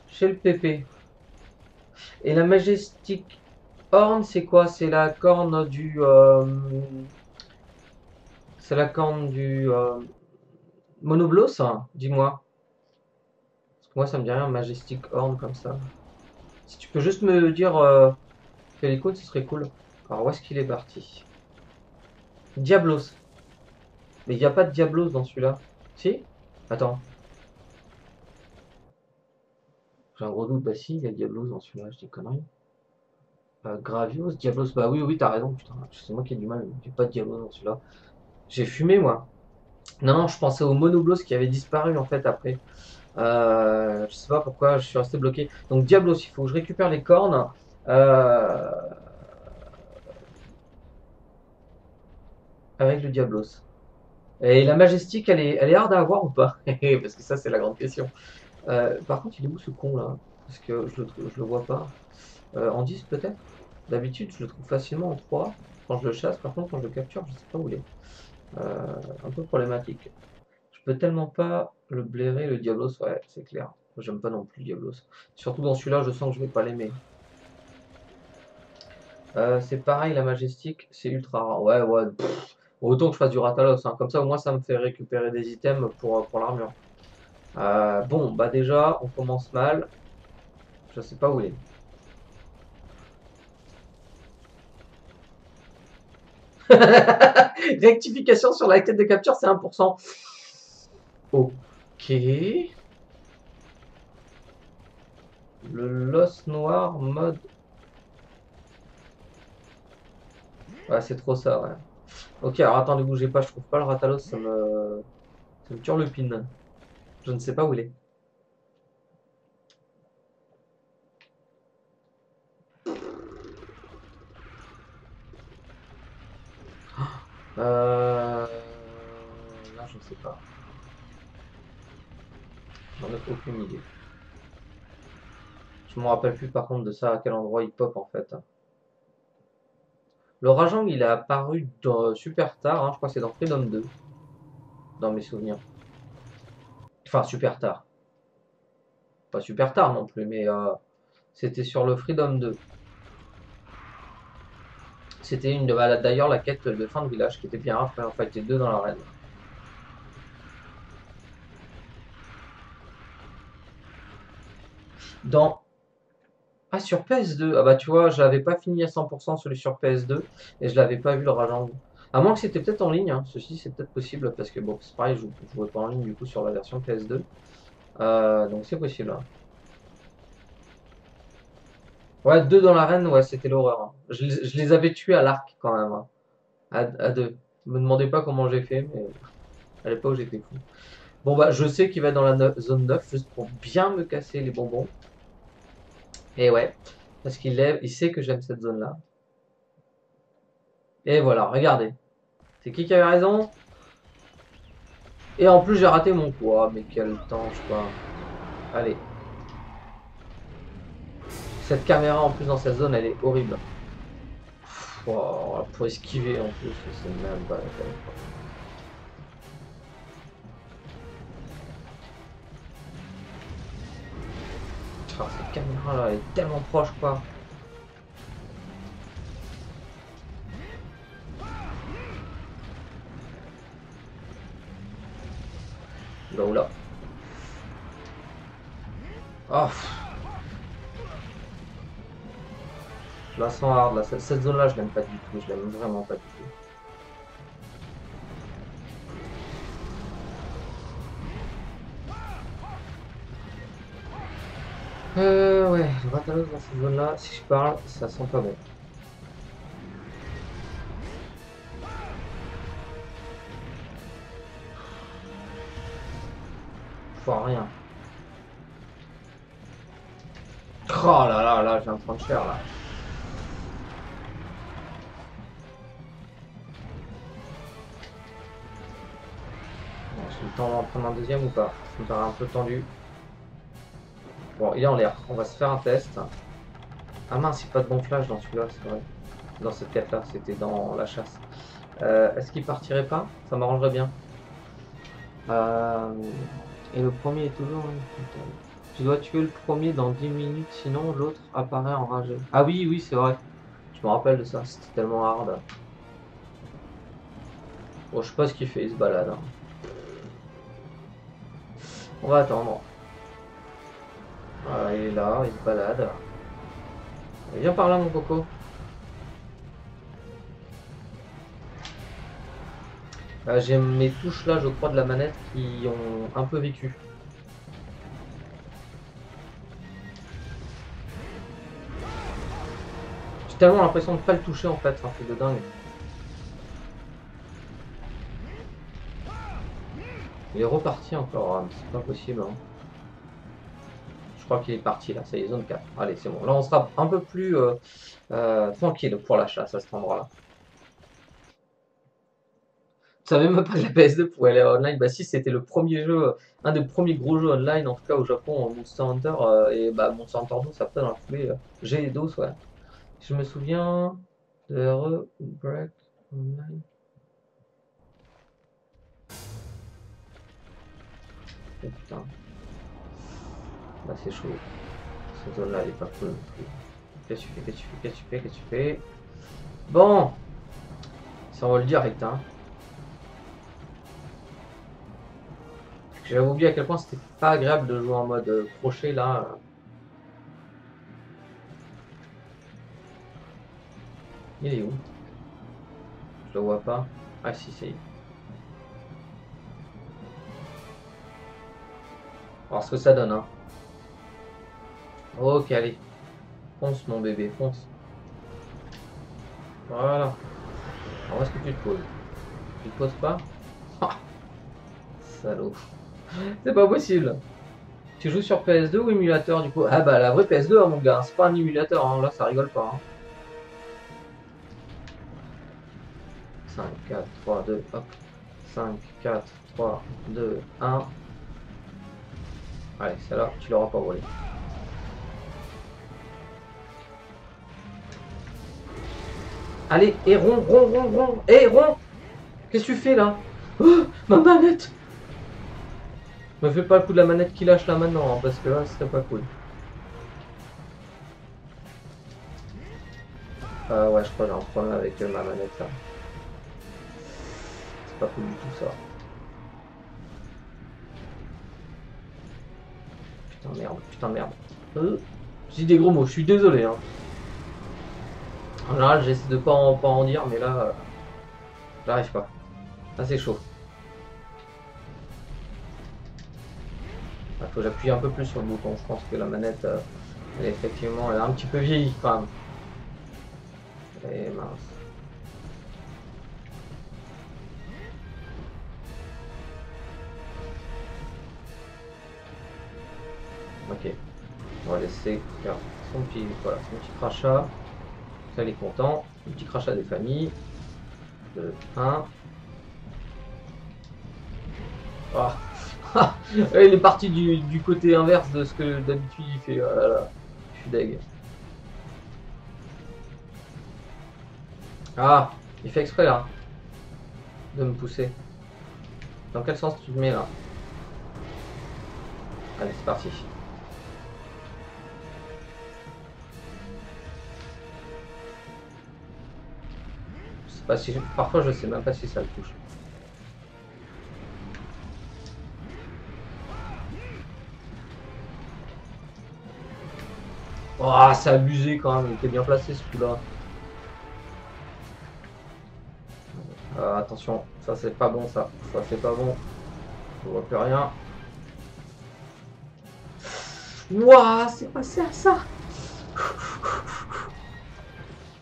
chez le PP. Et la Majestic Horn, c'est quoi? C'est la corne du... c'est la corne du... Monoblos, hein, dis-moi. Parce que moi, ça me dit rien, Majestic Horn comme ça. Si tu peux juste me dire quel icône, ce serait cool. Alors, où est-ce qu'il est parti? Diablos. Mais il n'y a pas de Diablos dans celui-là. Si? Attends. J'ai un gros doute. Bah si, il y a Diablos dans celui-là, je dis conneries. Gravios, Diablos. Bah oui, oui, t'as raison, putain. C'est moi qui ai du mal. J'ai pas de Diablos dans celui-là. J'ai fumé, moi. Non, non, je pensais au Monoblos qui avait disparu en fait après. Je sais pas pourquoi je suis resté bloqué. Donc Diablos, il faut que je récupère les cornes. Avec le Diablos. Et la Majestic, elle est hard à avoir ou pas? Parce que ça, c'est la grande question. Par contre, il est où ce con là? Parce que je le vois pas. En 10 peut-être? D'habitude, je le trouve facilement en 3 quand je le chasse. Par contre, quand je le capture, je sais pas où il est. Un peu problématique. Je peux tellement pas le blairer, le Diablos, ouais, c'est clair. J'aime pas non plus le Diablos. Surtout dans celui-là, je sens que je vais pas l'aimer. C'est pareil, la Majestic, c'est ultra rare. Ouais, ouais. Autant que je fasse du Ratalos, hein. Comme ça, au moins, ça me fait récupérer des items pour l'armure. Bon, bah déjà, on commence mal. Je sais pas où il est. Rectification sur la quête de capture, c'est 1%. Ok. Le Los Noir mode. Ouais, c'est trop ça, ouais. Ok, alors attends, ne bougez pas, je trouve pas le Ratalos, ça me turlupine. Je ne sais pas où il est. Euh... Là, je ne sais pas. J'en ai aucune idée. Je me rappelle plus par contre de ça, à quel endroit il pop en fait. Le Rajang, il est apparu super tard, hein, je crois que c'est dans Freedom 2, dans mes souvenirs. Enfin, super tard. Pas super tard non plus, mais c'était sur le Freedom 2. C'était une de d'ailleurs la quête de fin de village qui était bien après en fait, les deux dans l'arène. Dans Ah, sur PS2. Ah bah tu vois, je l'avais pas fini à 100% celui sur PS2 et je l'avais pas vu le Rajang. À moins que c'était peut-être en ligne, hein. Ceci c'est peut-être possible parce que bon, c'est pareil, je jouais pas en ligne du coup sur la version PS2. Donc c'est possible, hein. Ouais, deux dans l'arène, ouais, c'était l'horreur, hein. Je les avais tués à l'arc quand même, hein. À deux. Me demandez pas comment j'ai fait, mais à l'époque j'étais fou. Bon bah je sais qu'il va dans la zone 9 juste pour bien me casser les bonbons. Et ouais, parce il sait que j'aime cette zone-là. Et voilà, regardez. C'est qui avait raison? Et en plus, j'ai raté mon coup. Oh, mais quel temps, je crois. Allez. Cette caméra, en plus, dans cette zone, elle est horrible. Oh, pour esquiver, en plus, c'est même pas la peine. Oh, cette caméra-là, elle est tellement proche, quoi. Là ou là. Oh, je la sens hard, là. Cette zone-là, je l'aime pas du tout. Je l'aime vraiment pas du tout. Ouais, le Ratalos dans cette zone-là, si je parle, ça sent pas bon. Faut rien. Oh là là là, j'ai un train de cher là. Bon, j'ai le temps d'en prendre un deuxième ou pas? Ça me paraît un peu tendu. Bon, il est en l'air. On va se faire un test. Ah mince, il n'y a pas de bon flash dans celui-là, c'est vrai. Dans cette quête-là, c'était dans la chasse. Est-ce qu'il partirait pas? Ça m'arrangerait bien. Euh, Et le premier est toujours... Tu dois tuer le premier dans 10 minutes, sinon l'autre apparaît enragé. Ah oui, oui, c'est vrai. Je me rappelle de ça, c'était tellement hard. Bon, je sais pas ce qu'il fait, il se balade, hein. On va attendre. Voilà, il est là, il se balade. Viens par là, mon coco. J'ai mes touches là, je crois, de la manette qui ont un peu vécu. J'ai tellement l'impression de pas le toucher en fait, c'est un truc de dingue. Il est reparti encore, ah, c'est pas possible, hein. Je crois qu'il est parti là, ça y est, zone 4. Allez, c'est bon. Là, on sera un peu plus tranquille pour la chasse à cet endroit-là. Tu savais même pas que la PS2 pouvait aller online. Bah si, c'était le premier jeu, un des premiers gros jeux online en tout cas au Japon, Monster Hunter. Et bah Monster Hunter 2, après dans la foulée, G et DOS, ouais. Je me souviens de RE Break Online. Oh putain, là c'est chaud. Cette zone-là, elle est pas cool non plus. Qu'est-ce que tu fais? Qu'est-ce que tu fais? Qu'est-ce que tu fais? Qu'est-ce que tu fais? Bon, ça on va le direct, hein. J'avais oublié à quel point c'était pas agréable de jouer en mode crochet là. Il est où? Je le vois pas. Ah si, c'est. On va voir ce que ça donne, hein. Ok, allez. Fonce mon bébé, fonce. Voilà. Alors, où est-ce que tu te poses? Tu te poses pas? Ah, salaud. C'est pas possible. Tu joues sur PS2 ou émulateur du coup? Ah bah la vraie PS2 hein, mon gars, c'est pas un émulateur, hein. Là ça rigole pas. Hein. 5, 4, 3, 2, hop. 5, 4, 3, 2, 1. Allez, celle-là, tu l'auras pas volé. Allez, et rond, rond, rond, rond. Et rond. Qu'est-ce que tu fais là? Oh, ma manette. Me fais pas le coup de la manette qui lâche là maintenant, hein, parce que là, ce serait pas cool. Ouais, je crois que j'ai un problème avec ma manette là. C'est pas cool du tout ça. Putain merde, putain merde. Je dis des gros mots, je suis désolé. Hein. En général, j'essaie de pas en dire, mais là, j'arrive pas. Là, c'est chaud. Il faut que j'appuie un peu plus sur le bouton. Je pense que la manette, elle est effectivement, elle a un petit peu vieilli quand même. Et mince. Ok. On va laisser faire son petit, voilà, son petit crachat. Ça, il est content. Le petit crachat des familles. 2, 1. Ah. Il est parti du côté inverse de ce que d'habitude il fait. Voilà. Je suis deg. Ah, il fait exprès là. De me pousser. Dans quel sens tu te mets là? Allez, c'est parti. Je sais pas si parfois je sais même pas si ça le touche. Oh, c'est abusé quand même, il était bien placé ce coup-là. Attention, ça c'est pas bon ça. Ça c'est pas bon. Je vois plus rien. Ouah, c'est passé à ça.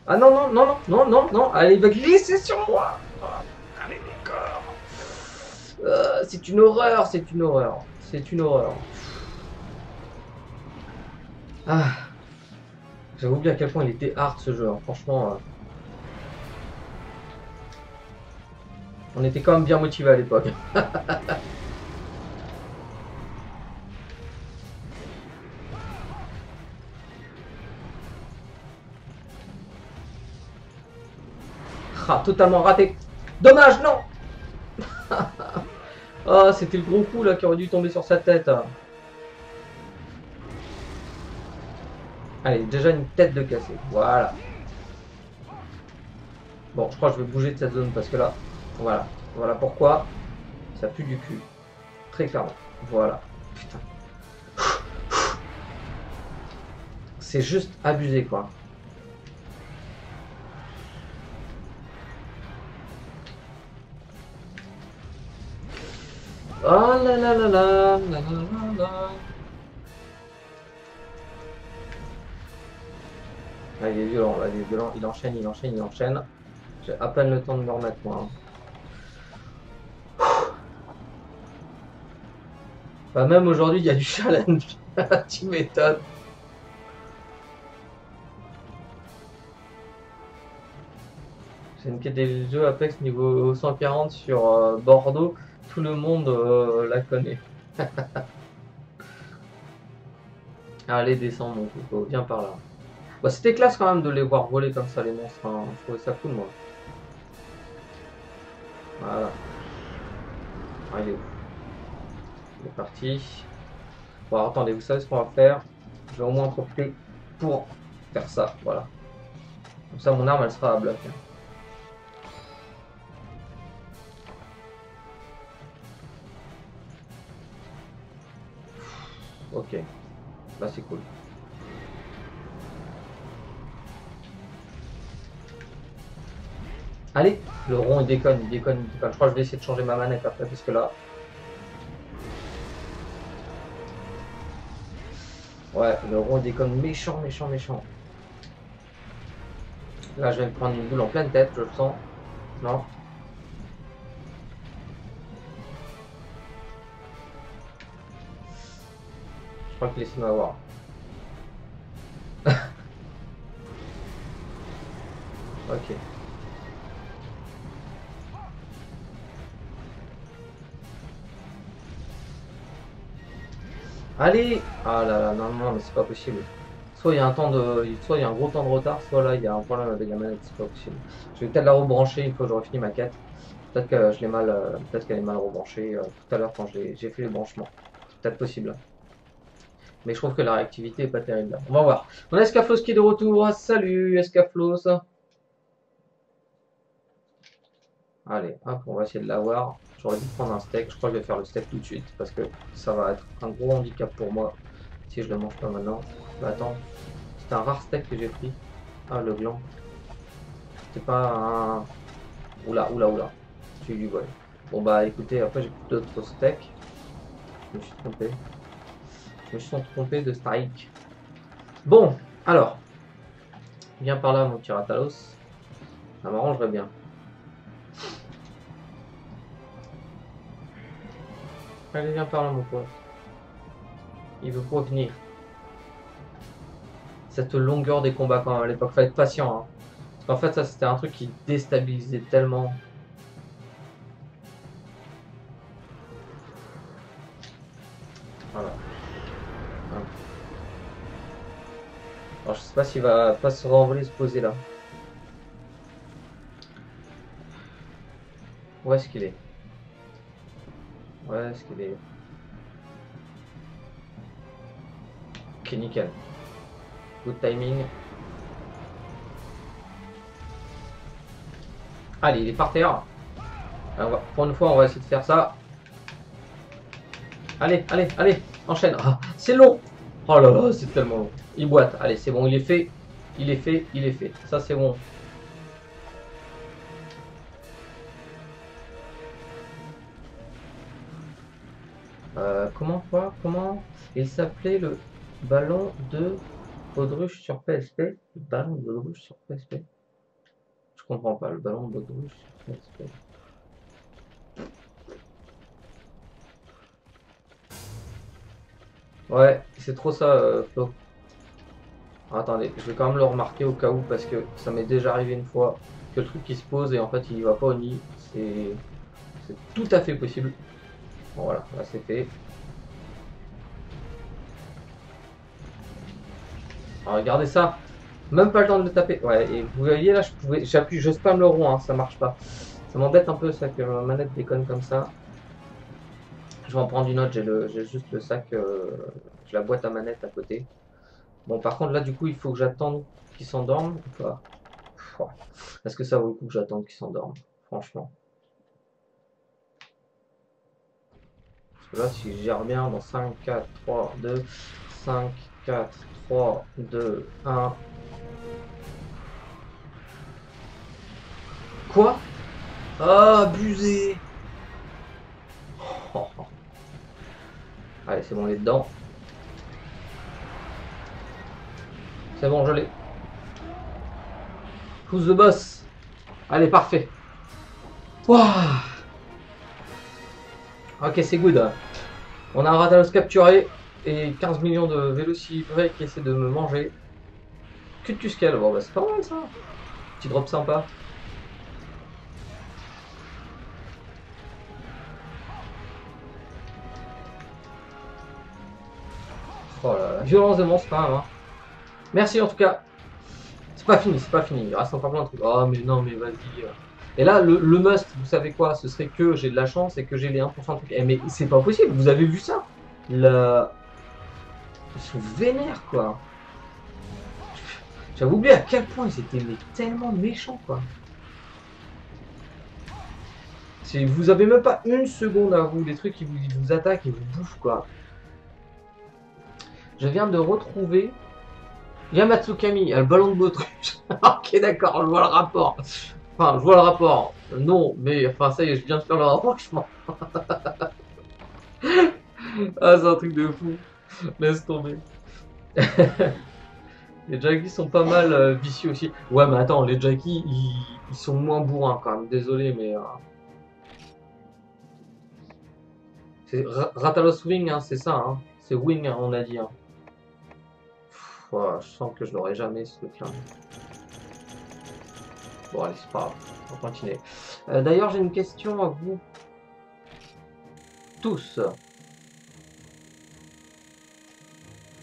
Ah non, non, non, non, non, non, non. Allez, il va glisser sur moi. Allez, d'accord. C'est une horreur, c'est une horreur. C'est une horreur. Ah. J'avoue bien à quel point il était hard ce jeu, hein. Franchement. On était quand même bien motivés à l'époque. Ah, totalement raté. Dommage, non. Ah, c'était le gros coup là qui aurait dû tomber sur sa tête. Allez, déjà une tête de cassé. Voilà. Bon, je crois que je vais bouger de cette zone parce que là, voilà. Voilà pourquoi ça pue du cul. Très clairement. Voilà. Putain. C'est juste abusé quoi. Oh là là là là là là là. Ah, il est violent, là, il est violent, il enchaîne, il enchaîne, il enchaîne. J'ai à peine le temps de me remettre moi. Hein. Bah, même aujourd'hui, il y a du challenge. Tu m'étonnes. C'est une quête des jeux Apex niveau 140 sur Bordeaux. Tout le monde la connaît. Allez, descends mon couteau, viens par là. Bah, c'était classe quand même de les voir voler comme ça les monstres. Hein. Je trouvais ça cool moi. Voilà. Ah, il est où? Il est parti. Bon, attendez, vous savez ce qu'on va faire? Je vais au moins en profiter pour faire ça. Voilà. Comme ça, mon arme elle sera à bloc. Ok. Là, c'est cool. Allez, le rond il déconne, il déconne, il déconne. Je crois que je vais essayer de changer ma manette après parce que là. Ouais, le rond il déconne méchant, méchant, méchant. Là je vais me prendre une boule en pleine tête, je le sens. Non. Je crois qu'il essaie de m'avoir. Ok. Allez! Ah là là, non, non, mais c'est pas possible. Soit il y a un temps de. Soit il y a un gros temps de retard, soit là il y a un problème avec la manette, c'est pas possible. Je vais peut-être la rebrancher une fois que j'aurai fini ma quête. Peut-être que je l'ai mal. Peut-être qu'elle est mal rebranchée tout à l'heure quand j'ai fait les branchements. C'est peut-être possible. Mais je trouve que la réactivité est pas terrible. On va voir. On a Escaflos qui est de retour. Salut Escaflos. Allez, hop, on va essayer de l'avoir. J'aurais dû prendre un steak. Je crois que je vais faire le steak tout de suite parce que ça va être un gros handicap pour moi si je le mange pas maintenant. Bah attends, c'est un rare steak que j'ai pris. Ah, le gland. C'était pas un. Oula, oula, oula. J'ai eu du bol. Bon bah écoutez, après j'ai plus d'autres steaks. Je me suis trompé. Je me suis trompé de strike. Bon, alors. Viens par là, mon petit Ratalos. Ça m'arrangerait bien. Allez, viens par là, mon pote. Il veut pas venir. Cette longueur des combats, quand même, à l'époque, fallait être patient. Hein. Parce qu'en fait, ça, c'était un truc qui déstabilisait tellement. Voilà. Alors, je sais pas s'il va pas se renvoler, se poser là. Où est-ce qu'il est? Où est-ce qu'il est? Ok, nickel. Good timing. Allez, il est par terre. Alors, pour une fois, on va essayer de faire ça. Allez, allez, allez, enchaîne. Ah, c'est long. Oh là là, c'est tellement long. Il boite. Allez, c'est bon, il est fait. Il est fait, il est fait. Ça, c'est bon. Comment quoi? Comment il s'appelait le ballon de baudruche sur PSP? Le ballon de baudruche sur PSP? Je comprends pas, le ballon de baudruche sur PSP. Ouais, c'est trop ça, Flo. Attendez, je vais quand même le remarquer au cas où parce que ça m'est déjà arrivé une fois que le truc qui se pose et en fait il va pas au nid. C'est tout à fait possible. Bon voilà, là c'est fait. Alors, regardez ça, même pas le temps de le taper. Ouais, et vous voyez là, j'appuie, je spam le rond, hein, ça marche pas. Ça m'embête un peu ça que ma manette déconne comme ça. Je vais en prendre une autre, j'ai juste le sac, j'ai la boîte à manette à côté. Bon, par contre là du coup il faut que j'attende qu'il s'endorme ou pas? Est-ce que ça vaut le coup que j'attende qu'il s'endorme? Franchement. Parce que là, si je gère bien dans 5, 4, 3, 2, 5, 4, 3, 2, 1. Quoi? Ah, abusé! Oh, oh. Allez, c'est bon, on est dedans. C'est bon, je l'ai. Who's the boss? Allez, parfait. Wow. Ok, c'est good. On a un Ratalos capturé et 15 millions de vélociraptors qui essaient de me manger. Que tu scales. Bon, bah c'est pas mal ça. Petit drop sympa. Oh là là, violence de monstre quand même. Hein. Merci en tout cas. C'est pas fini, c'est pas fini. Il reste encore plein de trucs. Oh mais non, mais vas-y. Et là, le must, vous savez quoi? Ce serait que j'ai de la chance et que j'ai les 1% de trucs. Eh, mais c'est pas possible, vous avez vu ça? Ils sont vénères quoi. J'avais oublié à quel point ils étaient tellement méchants quoi. Vous avez même pas une seconde à vous, les trucs qui vous attaquent et vous bouffent quoi. Je viens de retrouver Yamatsukami, le ballon de baudruche. Ok d'accord, je vois le rapport. Enfin, je vois le rapport. Non, mais enfin ça y est, je viens de faire le rapprochement. Ah, c'est un truc de fou. Laisse tomber. Les Jackies sont pas mal vicieux aussi. Ouais, mais attends, les Jackies, ils sont moins bourrins quand même. Désolé, mais c'est Ratalos Wing, hein, c'est ça. Hein. C'est Wing, hein, on a dit. Hein. Je sens que je l'aurai jamais ce truc-là. Bon, allez, c'est pas grave. On va continuer. D'ailleurs, j'ai une question à vous tous.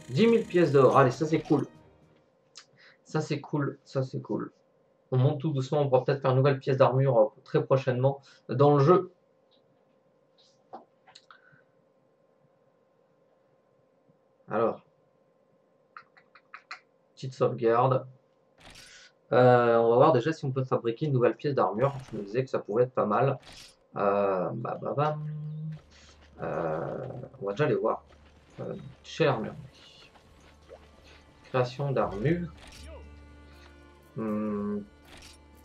10 000 pièces d'or. Allez, ça c'est cool. Ça c'est cool. Ça c'est cool. On monte tout doucement. On pourra peut-être faire une nouvelle pièce d'armure très prochainement dans le jeu. Alors, petite sauvegarde. On va voir déjà si on peut fabriquer une nouvelle pièce d'armure. Je me disais que ça pouvait être pas mal. Bam. On va déjà les voir. Chez l'armure. Création d'armure.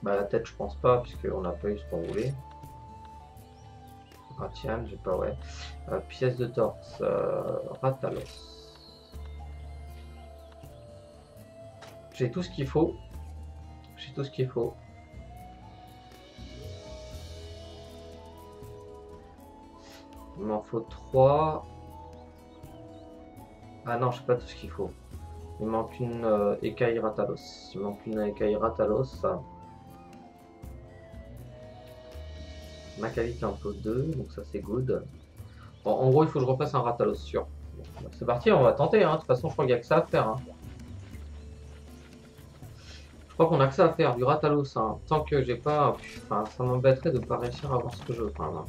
La tête, je pense pas, puisqu'on n'a pas eu ce qu'on voulait. Ah tiens, j'ai pas, ouais. Pièce de torse. Ratalos. J'ai tout ce qu'il faut. J'ai tout ce qu'il faut. Il m'en faut 3. Ah non, je sais pas tout ce qu'il faut. Il manque une écaille Ratalos. Il manque une écaille Ratalos. Ma qualité en faut 2, donc ça c'est good. Bon, en gros, il faut que je refasse un Ratalos sûr. Bon, c'est parti, on va tenter. Hein. De toute façon, je crois qu'il n'y a que ça à faire. Hein. Je crois qu'on a que ça à faire, du Ratalos. Hein. Tant que j'ai pas. Enfin, ça m'embêterait de ne pas réussir à avoir ce que je veux. Enfin,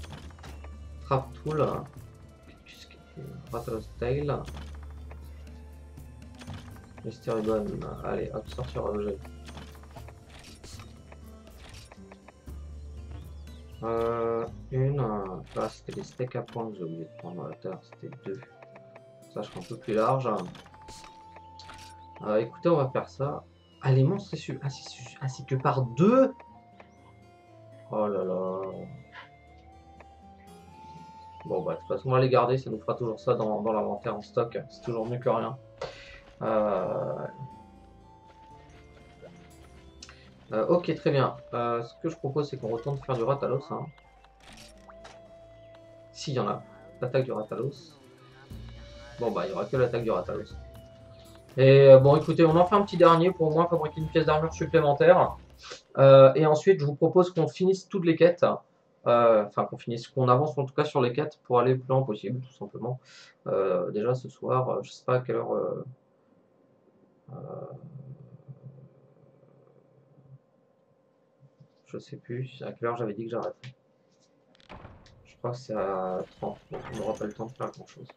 Trap Tool. Ratalos Tail. Mystery Gun. Allez, hop, sortir l'objet. Ah, c'était les steaks à pointe que j'ai oublié de prendre à la terre, c'était 2. Ça, je serai un peu plus large. Écoutez, on va faire ça. Ah, les monstres, c'est que par 2. Oh là là. Bon, bah, de toute façon, on va les garder, ça nous fera toujours ça dans l'inventaire en stock. C'est toujours mieux que rien. Ok, très bien. Ce que je propose, c'est qu'on retourne faire du Ratalos. Hein. S'il y en a. L'attaque du Ratalos. Bon, bah, il n'y aura que l'attaque du Ratalos. Et bon, écoutez, on en fait un petit dernier pour au moins fabriquer une pièce d'armure supplémentaire. Et ensuite, je vous propose qu'on finisse toutes les quêtes. Enfin, qu'on avance en tout cas sur les quêtes pour aller le plus loin possible, tout simplement. Déjà ce soir, je sais pas à quelle heure. Je sais plus à quelle heure j'avais dit que j'arrêtais. Je crois que c'est à 30, donc on n'aura pas le temps de faire grand chose.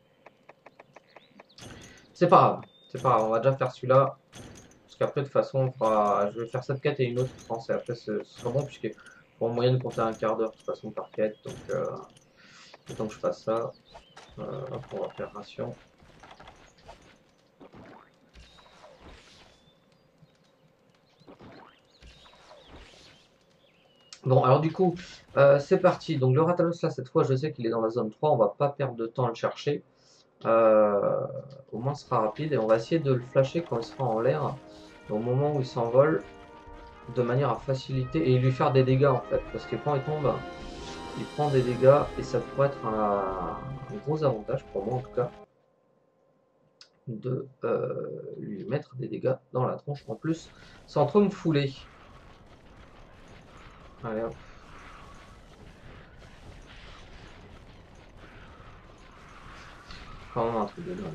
C'est pas grave, c'est pas grave, on va déjà faire celui-là. Parce qu'après, de toute façon, je vais faire cette quête et une autre, je pense, et après ce sera bon, puisque pour en moyenne compter un quart d'heure de toute façon par quête, donc autant que je fasse ça. Hop, on va faire ration. Bon, alors du coup, c'est parti. Donc le Ratalos, là, cette fois, je sais qu'il est dans la zone 3, on va pas perdre de temps à le chercher. Au moins, ce sera rapide, et on va essayer de le flasher quand il sera en l'air, au moment où il s'envole, de manière à faciliter, et lui faire des dégâts, en fait, parce que quand il tombe, il prend des dégâts, et ça pourrait être un gros avantage, pour moi en tout cas, de lui mettre des dégâts dans la tronche, en plus, sans trop me fouler. Allez hop. Quand même un truc de dingue.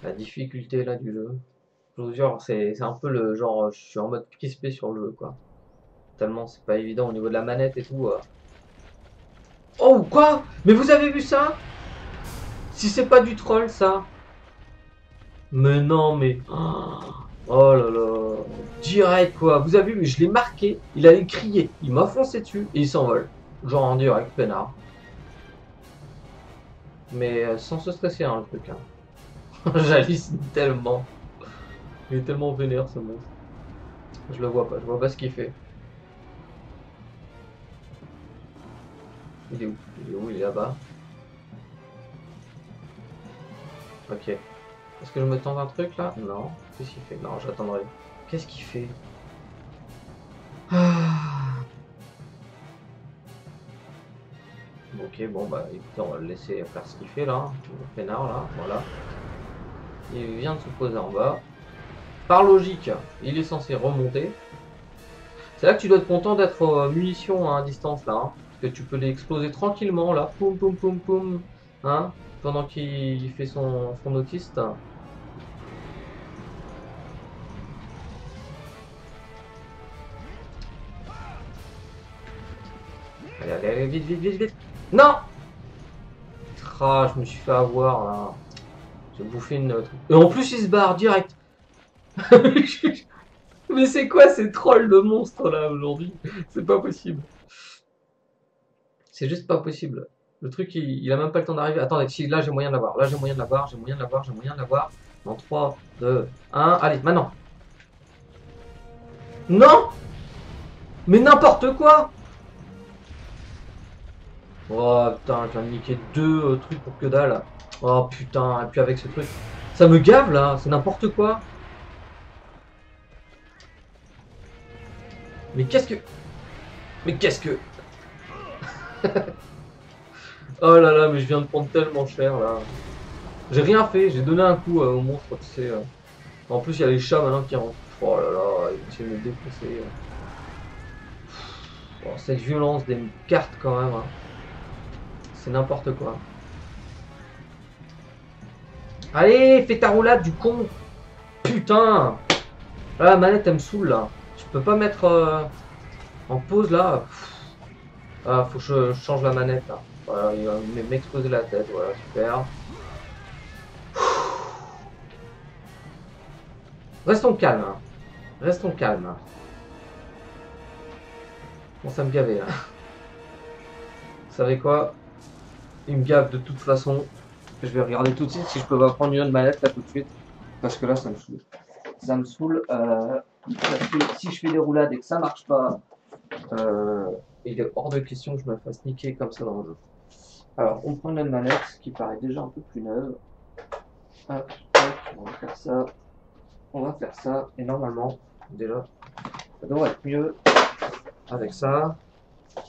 La difficulté là du jeu. Je vous jure, c'est un peu le genre, je suis en mode crispé sur le jeu quoi. Tellement c'est pas évident au niveau de la manette et tout. Oh quoi? Mais vous avez vu ça? Si c'est pas du troll ça? Mais non mais... Oh là là. Direct quoi. Vous avez vu, je l'ai marqué, il allait crier, il m'a foncé dessus et il s'envole. Genre en direct, peinard. Mais sans se stresser hein, le truc. Hein. J'hallucine tellement. Il est tellement vénère ce monstre. Je le vois pas, je vois pas ce qu'il fait. Il est où? Il est où? Il est là-bas. Ok. Est-ce que je me tente un truc là? Non. Qu'est-ce qu'il fait? Non, j'attendrai. Qu'est-ce qu'il fait? Ah. Ok, bon bah écoutez, on va le laisser faire ce qu'il fait là. Le peinard là, voilà. Il vient de se poser en bas. Par logique, il est censé remonter. C'est là que tu dois être content d'être munitions à distance là. Hein, parce que tu peux les exploser tranquillement là. Poum poum poum poum. Hein, pendant qu'il fait son autiste. Allez, allez, allez, vite, vite, vite, vite. Non! Ah, je me suis fait avoir là. J'ai bouffé une truc. Et en plus, il se barre direct. Mais c'est quoi ces trolls de monstres là aujourd'hui? C'est pas possible. C'est juste pas possible. Le truc, il a même pas le temps d'arriver. Attendez, si là j'ai moyen de l'avoir. Là j'ai moyen de l'avoir. J'ai moyen de l'avoir. J'ai moyen de l'avoir. Dans 3, 2, 1. Allez, maintenant. Non! Mais n'importe quoi! Oh putain, je viens de niquer deux trucs pour que dalle. Oh putain, et puis avec ce truc. Ça me gave là, c'est n'importe quoi. Mais qu'est-ce que. Mais qu'est-ce que. Oh là là, mais je viens de prendre tellement cher là. J'ai rien fait, j'ai donné un coup au monstre, tu sais. En plus, il y a les chats maintenant qui rentrent. Oh là là, ils essaient de me défoncer. Oh, cette violence des cartes quand même. Hein. C'est n'importe quoi. Allez, fais ta roulade du con. Putain. Là, la manette elle me saoule là. Je peux pas mettre en pause là. Ah, faut que je change la manette là. Voilà, il va m'exploser la tête. Voilà, super. Restons calmes. Hein. Restons calmes. Hein. Bon, ça me gavait là. Vous savez quoi? Il me gave de toute façon. Je vais regarder tout de suite si je peux pas prendre une autre manette là tout de suite. Parce que là, ça me saoule. Ça me saoule. Parce que si je fais des roulades et que ça marche pas, il est hors de question que je me fasse niquer comme ça dans le jeu. Alors, on prend une autre manette qui paraît déjà un peu plus neuve. Hop, hop, on va faire ça. On va faire ça. Et normalement, déjà, ça devrait être mieux avec ça.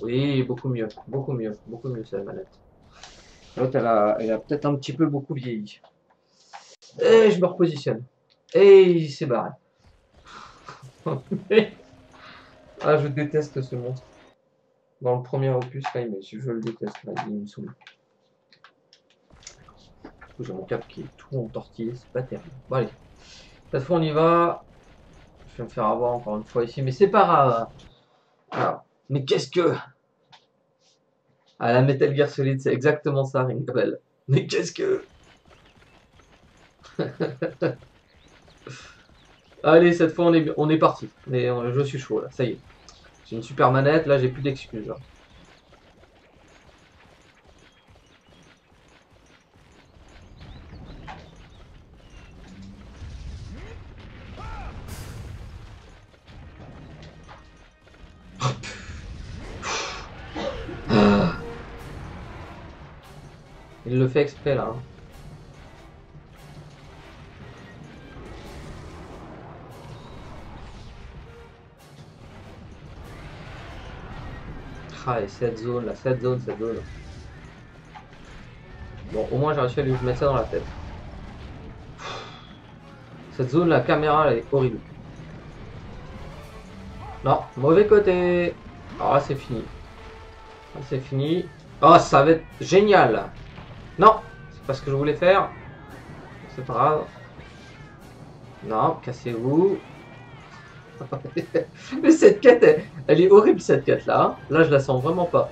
Oui, beaucoup mieux. Beaucoup mieux. Beaucoup mieux, cette manette. L'autre, elle a peut-être un petit peu beaucoup vieilli. Et je me repositionne. Et il s'est barré. Ah, je déteste ce monstre. Dans le premier opus, là, mais je le déteste. Là, il me saoule. J'ai mon cap qui est tout entortillé, c'est pas terrible. Bon, allez. Cette fois, on y va. Je vais me faire avoir encore une fois ici, mais c'est pas grave. Alors, mais qu'est-ce que. Ah, la Metal Gear Solid, c'est exactement ça, Ringabel. Mais qu'est-ce que. Allez, cette fois, on est parti. Je suis chaud, là, ça y est. J'ai une super manette, là, j'ai plus d'excuses. Là. Il le fait exprès, là. Hein. Ah, et cette zone là, cette zone. Bon, au moins j'ai réussi à lui mettre ça dans la tête. Cette zone, la caméra, elle est horrible. Non, mauvais côté. Ah, c'est fini. Ah, c'est fini. Ah, ça va être génial. Non, c'est pas ce que je voulais faire. C'est pas grave. Non, cassez-vous. Mais cette quête, elle est horrible cette quête là. Là, je la sens vraiment pas.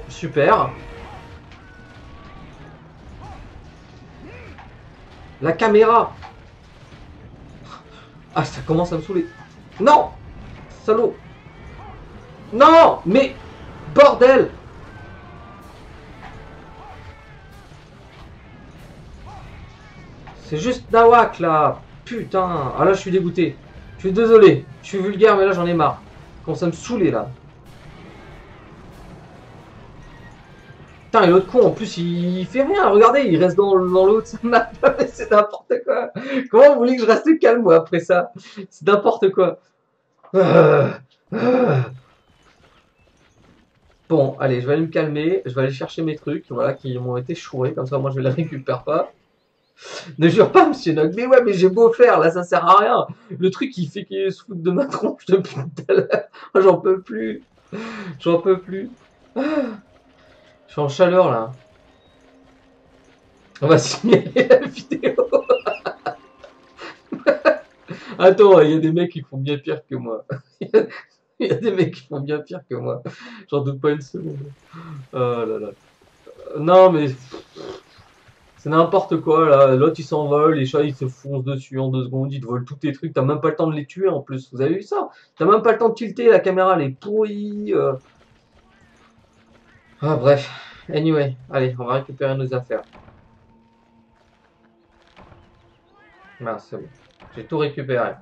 Super. La caméra. Ah, ça commence à me saouler. Non, salaud. Non, mais bordel. C'est juste Nawak là. Putain. Ah là, je suis dégoûté. Je suis désolé. Je suis vulgaire, mais là, j'en ai marre. Quand ça me saouler là. Putain, et l'autre con, en plus, il fait rien. Regardez, il reste dans l'autre map. C'est n'importe quoi. Comment vous voulez que je reste calme, moi, après ça? C'est n'importe quoi. Bon, allez, je vais aller me calmer. Je vais aller chercher mes trucs, voilà, qui m'ont été chourés. Comme ça, moi, je les récupère pas. Ne jure pas, monsieur Nog. Mais ouais, mais j'ai beau faire, là, ça sert à rien. Le truc, il fait qu'il se fout de ma tronche depuis tout à l'heure. J'en peux plus. J'en peux plus. Je suis en chaleur, là. On va signaler la vidéo. Attends, il y a des mecs qui font bien pire que moi. Il y a des mecs qui font bien pire que moi. J'en doute pas une seconde. Oh là là. Non, mais c'est n'importe quoi là. L'autre il s'envole, les chats ils se foncent dessus en 2 secondes, ils te volent tous tes trucs. T'as même pas le temps de les tuer en plus. Vous avez vu ça? T'as même pas le temps de tilter, la caméra elle est pourrie. Ah bref. Anyway, allez, on va récupérer nos affaires. Mince, c'est bon. J'ai tout récupéré.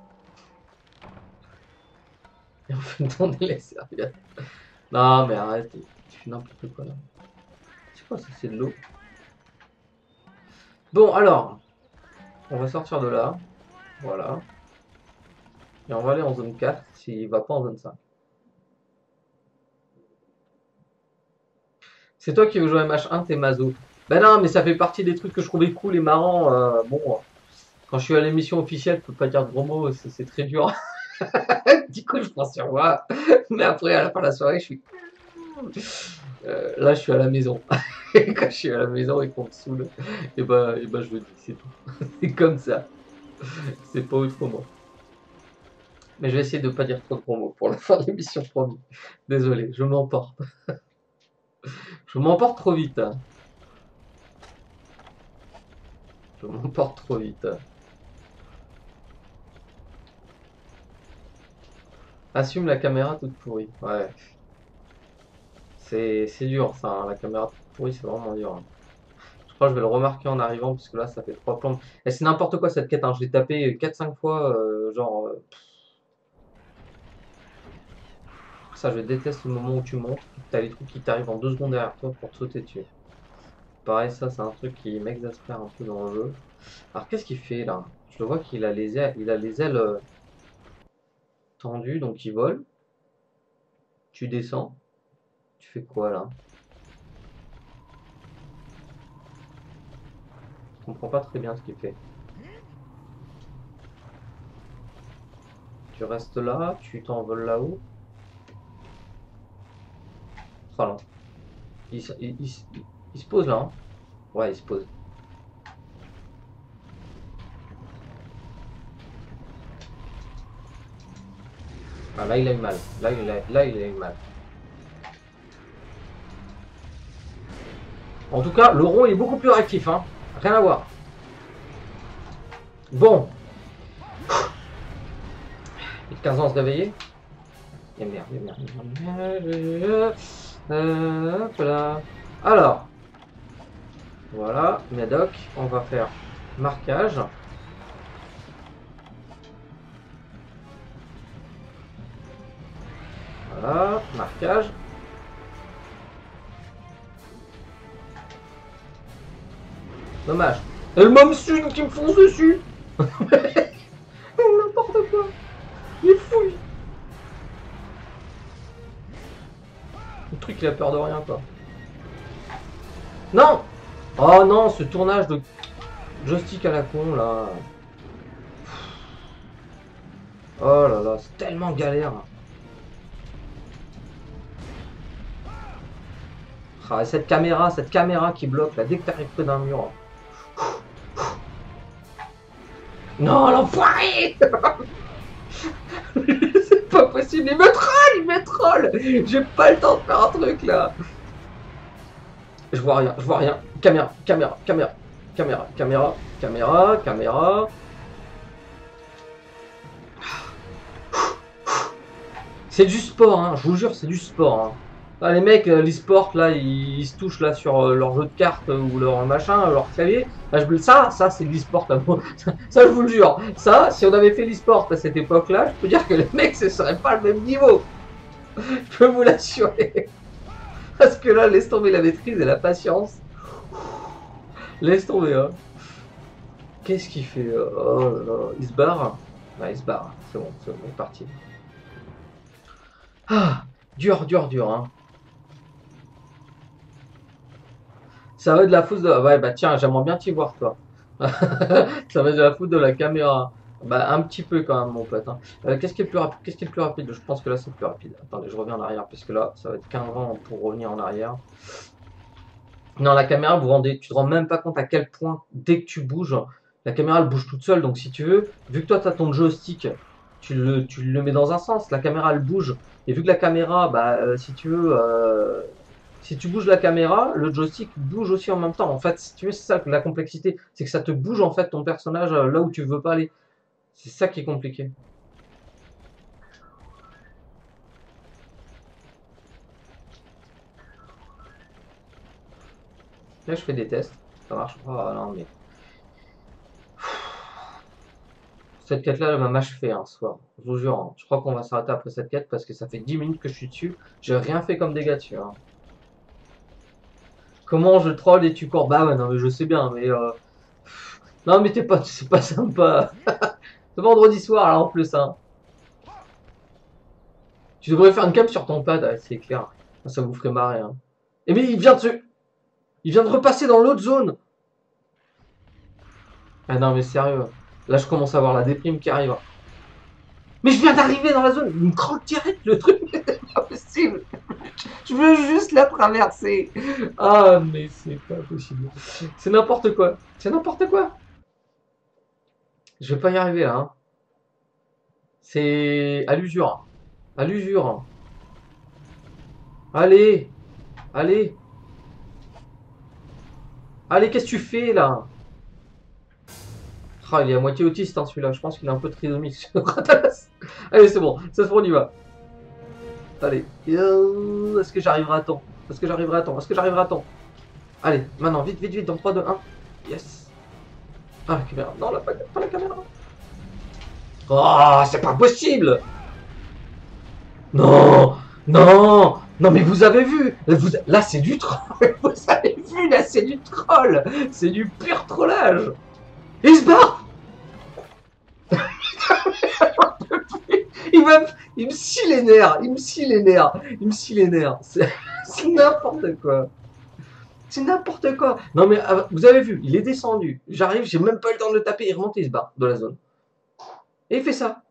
Et on fait tourner les serviettes. Non mais arrête, tu fais n'importe quoi là. C'est quoi ça? C'est de l'eau. Bon alors, on va sortir de là. Voilà. Et on va aller en zone 4 s'il va pas en zone 5. C'est toi qui veux jouer à MH1, t'es mazo. Ben non, mais ça fait partie des trucs que je trouvais cool et marrants. Bon, quand je suis à l'émission officielle, je peux pas dire de gros mots, c'est très dur. Du coup, je pense sur moi. Mais après, à la fin de la soirée, je suis... là, je suis à la maison. Et quand je suis à la maison et qu'on me saoule, et bah, je le dis, c'est tout. C'est comme ça. C'est pas autrement. Mais je vais essayer de pas dire trop de gros mots pour la fin de l'émission, promis. Désolé, je m'emporte. Je m'emporte trop vite. Hein. Je m'emporte trop vite. Assume la caméra toute pourrie. Ouais. C'est dur, ça. Hein. La caméra toute pourrie, c'est vraiment dur. Hein. Je crois que je vais le remarquer en arrivant, parce que là, ça fait 3 plombes. Et c'est n'importe quoi cette quête. Hein. Je l'ai tapé 4-5 fois. Genre. Ça, je déteste le moment où tu montes. T'as les trucs qui t'arrivent en 2 secondes derrière toi pour te sauter dessus. Pareil, ça, c'est un truc qui m'exaspère un peu dans le jeu. Alors, qu'est-ce qu'il fait là? Je le vois qu'il a les ailes, tendues, donc il vole. Tu descends. Tu fais quoi là? Je comprends pas très bien ce qu'il fait. Tu restes là, tu t'envoles là-haut. Oh là. Il se pose là. Hein. Ouais, il se pose. Ah, là, il a eu mal. Là, il a eu mal. En tout cas, le rond est beaucoup plus réactif. Hein. Rien à voir. Bon. Il a 15 ans à se réveiller. Et merde, voilà. Alors. Voilà, Médoc. On va faire marquage. Voilà, marquage. Dommage. Et le Momsun qui me fonce dessus. N'importe quoi. Il est fou. Le truc, il a peur de rien, quoi. Non. Oh non, ce tournage de joystick à la con, là. Oh là là, c'est tellement galère. Ah, cette caméra qui bloque, là, dès que t'arrives près d'un mur. Non, l'enfoiré. C'est pas possible, il me troll. J'ai pas le temps de faire un truc, là. Je vois rien. Caméra. C'est du sport, hein, je vous jure, c'est du sport. Hein. Ah, les mecs, l'e-sport, là, ils se touchent là sur leur jeu de cartes ou leur machin, leur clavier. Là, ça c'est de l'e-sport. Ça, je vous le jure. Ça, si on avait fait l'e-sport à cette époque-là, je peux dire que les mecs, ce serait pas le même niveau. Je peux vous l'assurer. Parce que là, laisse tomber la maîtrise et la patience. Laisse tomber, hein. Qu'est-ce qu'il fait? Oh là là, il se barre. Ouais, il se barre. C'est bon, il est parti. Ah, dur, dur, dur, hein. Ça va être de la faute de... Ouais, bah tiens, j'aimerais bien t'y voir, toi. Ça va être de la faute de la caméra. Bah, un petit peu quand même, mon pote, hein. Qu'est-ce qui est le plus rapide? Qu'est-ce qui est le plus rapide? Je pense que là, c'est le plus rapide. Attendez, je reviens en arrière, parce que là, ça va être 15 ans pour revenir en arrière. Non, la caméra, tu te rends même pas compte à quel point, dès que tu bouges, la caméra, elle bouge toute seule. Donc, si tu veux, vu que toi, tu as ton joystick, tu le mets dans un sens, la caméra, elle bouge. Et vu que la caméra, bah, si tu veux, si tu bouges la caméra, le joystick bouge aussi en même temps. En fait, si tu veux, c'est ça la complexité. C'est que ça te bouge, en fait, ton personnage là où tu veux pas aller. C'est ça qui est compliqué. Là, je fais des tests. Ça marche pas. Non, mais. Cette quête-là, elle m'a achevé un soir. Je vous jure, hein. Je crois qu'on va s'arrêter après cette quête parce que ça fait 10 minutes que je suis dessus. J'ai rien fait comme dégâts dessus, hein. Comment je troll et tu cours? Bah ouais, non, mais je sais bien, mais. Non, mais c'est pas sympa. C'est vendredi soir, là, en plus, hein. Tu devrais faire une cam sur ton pad, ouais, c'est clair. Ça vous ferait marrer, hein. Et mais il vient de repasser dans l'autre zone. Ah non, mais sérieux. Là, je commence à voir la déprime qui arrive. Mais je viens d'arriver dans la zone. Il me croque direct le truc. C'est pas possible. Je veux juste la traverser. Ah, mais c'est pas possible. C'est n'importe quoi. C'est n'importe quoi. Je vais pas y arriver là, hein. C'est à l'usure. À l'usure. Allez. Allez. Allez, qu'est-ce que tu fais là? Ah, il est à moitié autiste, hein, celui-là. Je pense qu'il est un peu trisomique. Allez, c'est bon. Ça se on y va. Allez. Est-ce que j'arriverai à temps? Est-ce que j'arriverai à temps? Est-ce que j'arriverai à temps? Allez, maintenant, vite, vite, vite, dans 3, 2, 1. Yes. Ah, la caméra. Non, pas la caméra. Oh, c'est pas possible. Non, non, non, mais vous avez vu. Là, c'est du troll. Vous avez vu, là, c'est du troll. C'est du pur trollage. Il se barre. Il me scie les nerfs. Il me scie les nerfs. Il me scie les nerfs. C'est n'importe quoi. C'est n'importe quoi. Non, mais vous avez vu, il est descendu. J'arrive, j'ai même pas eu le temps de le taper. Il remonte et il se barre de la zone. Et il fait ça.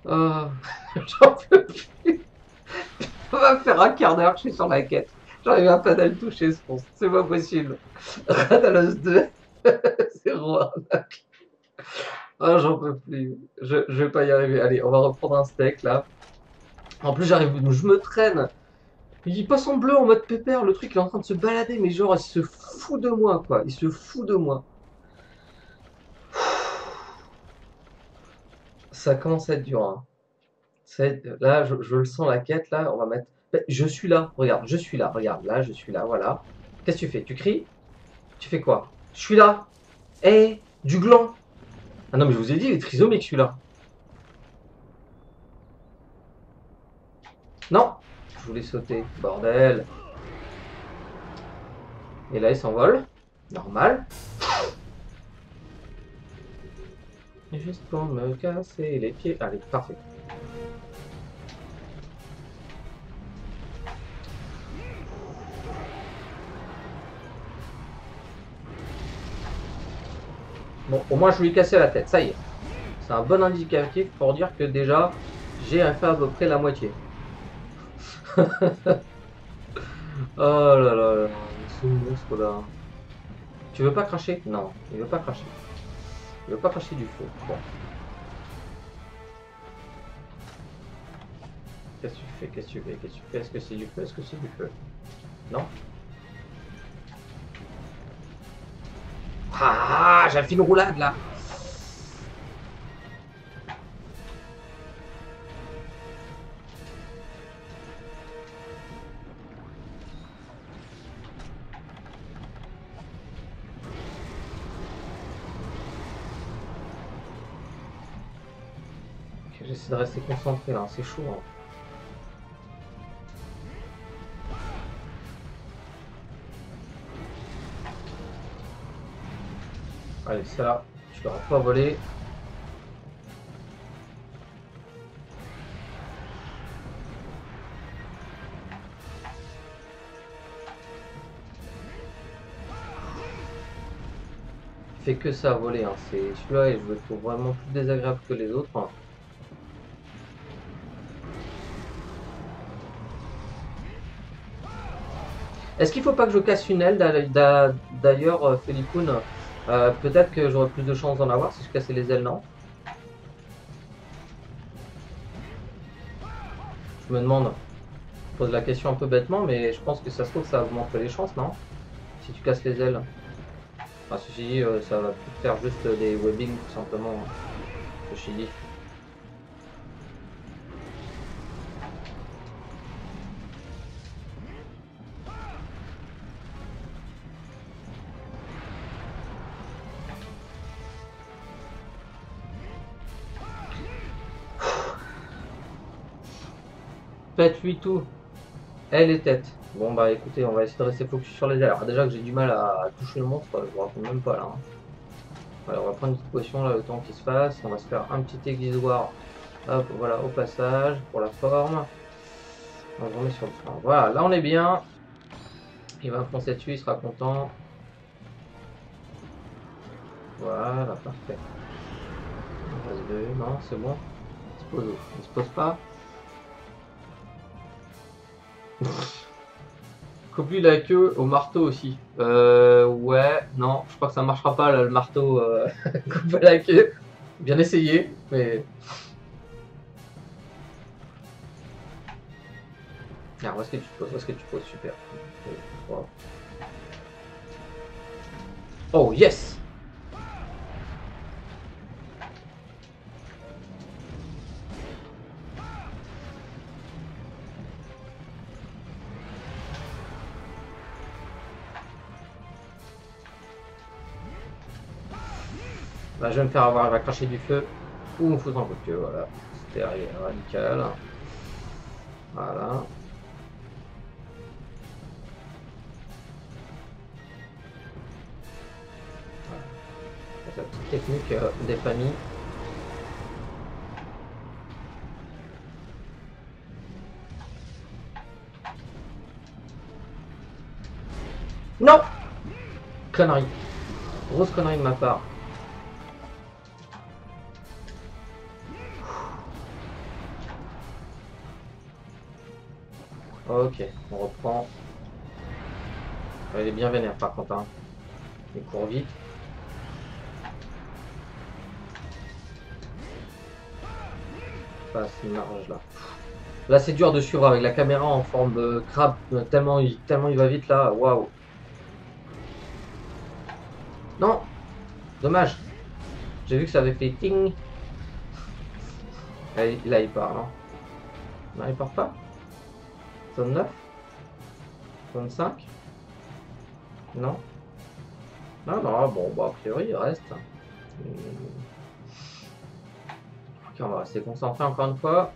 Oh, j'en peux plus. On va faire un quart d'heure que je suis sur la quête. J'arrive à pas le toucher, je pense. C'est pas possible. Ratalos 2. 0 arnaque. Ah, j'en peux plus. Je vais pas y arriver. Allez, on va reprendre un steak là. En plus, j'arrive, je me traîne. Il passe en bleu en mode pépère. Le truc il est en train de se balader, mais genre, il se fout de moi, quoi. Il se fout de moi. Ça commence à être dur, hein. Là, je le sens la quête là. On va mettre. Je suis là. Regarde, je suis là. Regarde, là, je suis là. Voilà. Qu'est-ce que tu fais? Tu cries? Tu fais quoi? Je suis là. Eh, du gland. Ah non, mais je vous ai dit, il est trisomique celui-là. Non, je voulais sauter. Bordel. Et là, il s'envole. Normal. Juste pour me casser les pieds. Allez, parfait. Bon, au moins je lui ai cassé la tête, ça y est. C'est un bon indicatif pour dire que déjà, j'ai fait à peu près la moitié. Oh là là là, ce monstre là. Tu veux pas cracher? Non, il veut pas cracher. Il veut pas cracher du feu. Bon. Qu'est-ce que tu fais? Qu'est-ce que tu fais? Qu'est-ce que tu fais? Est-ce que c'est du feu? Est-ce que c'est du feu? Non? Ah, j'ai fait une roulade là. J'essaie de rester concentré là, c'est chaud, hein. Allez, ça, tu l'auras pas volé. Fait que ça à voler, hein. C'est celui-là et je le trouve vraiment plus désagréable que les autres, hein. Est-ce qu'il faut pas que je casse une aile d'ailleurs, Felipoun? Peut-être que j'aurais plus de chances d'en avoir si je cassais les ailes, non? Je me demande. Je pose la question un peu bêtement, mais je pense que ça se trouve ça augmente les chances, non? Si tu casses les ailes. Ah, ceci dit, ça va plus faire juste des webbings tout simplement, hein. Ceci dit. Faites-lui tout. Elle est tête. Bon bah écoutez, on va essayer de rester focus sur les ailes. Alors déjà que j'ai du mal à toucher le monstre, je vous raconte même pas là, hein. Voilà, on va prendre une petite potion là, le temps qu'il se passe. On va se faire un petit aiguisoir. Hop, voilà, au passage, pour la forme. On se remet sur le plan. Voilà, là on est bien. Il va foncer dessus, il sera content. Voilà, parfait. Vas-y, non, c'est bon. Il se pose, il se pose pas. Coupe-lui la queue au marteau aussi. Ouais, non, je crois que ça marchera pas là, le marteau. Couper la queue. Bien essayé, mais. Ah, où est-ce que tu te poses? Où est-ce que tu te poses? Super. Wow. Oh yes! Bah, je vais me faire avoir, elle va cracher du feu. Ou me foutre un coup de queue, voilà. C'était radical. Voilà. C'est la petite technique des familles. Non! Connerie. Grosse connerie de ma part. Ok, on reprend. Elle est bien vénère par contre, hein. Il court vite. Passe une marge là. Là c'est dur de suivre avec la caméra en forme de crabe, tellement il va vite là, waouh. Non! Dommage. J'ai vu que ça avait fait ting. Là il part, non? Non il part pas? Zone 9? Zone 5? Non? Non, non, bon bah a priori il reste. Ok, on va rester concentré encore une fois.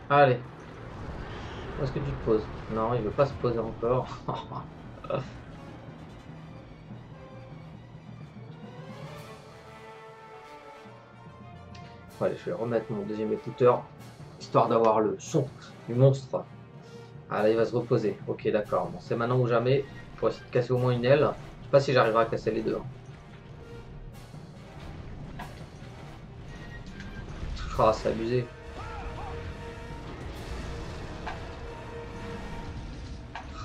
Allez. Où est-ce que tu te poses? Non, il veut pas se poser encore. Allez, je vais remettre mon deuxième écouteur, histoire d'avoir le son du monstre. Ah là, il va se reposer. Ok, d'accord. Bon, c'est maintenant ou jamais. Pour essayer de casser au moins une aile. Je sais pas si j'arriverai à casser les deux, hein. Ah, c'est abusé.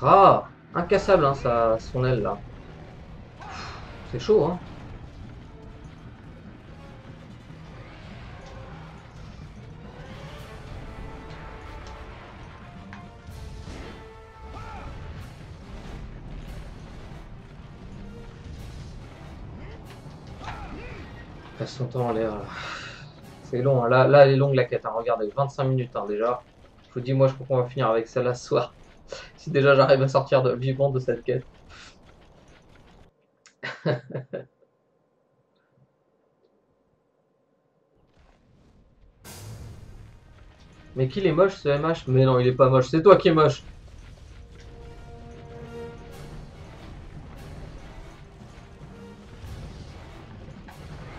Ah, incassable, hein, son aile là. C'est chaud, hein. Il passe son temps en l'air là. C'est long, hein. Là, elle est longue la quête, hein. Regardez, 25 minutes hein, déjà. Je vous dis, moi, je crois qu'on va finir avec celle-là ce soir. Si déjà j'arrive à sortir vivant de cette quête. Mais qu'il est moche ce MH? Mais non, il est pas moche, c'est toi qui es moche.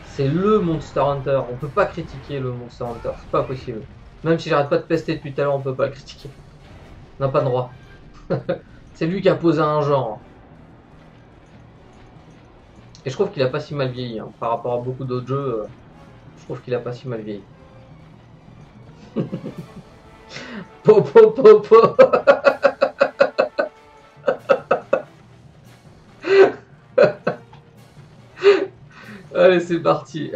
C'est le Monster Hunter, on peut pas critiquer le Monster Hunter, c'est pas possible. Même si j'arrête pas de pester depuis tout à l'heure, on peut pas le critiquer. On n'a pas le droit. C'est lui qui a posé un genre. Et je trouve qu'il a pas si mal vieilli, hein. Par rapport à beaucoup d'autres jeux, je trouve qu'il a pas si mal vieilli. Po po po po. Allez, c'est parti.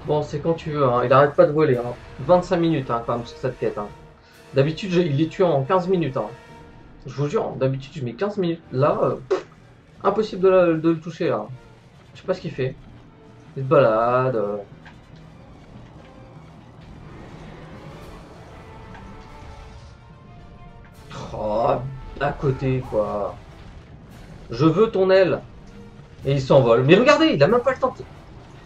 Bon, c'est quand tu veux, hein. Il arrête pas de voler, hein. 25 minutes hein, quand même sur cette quête. Hein. D'habitude, il les tue en 15 minutes. Hein. Je vous jure, d'habitude, je mets 15 minutes. Là, impossible de le toucher. Là. Je sais pas ce qu'il fait. Il se balade. Oh, à côté, quoi. Je veux ton aile. Et il s'envole. Mais regardez, il a même pas le temps de...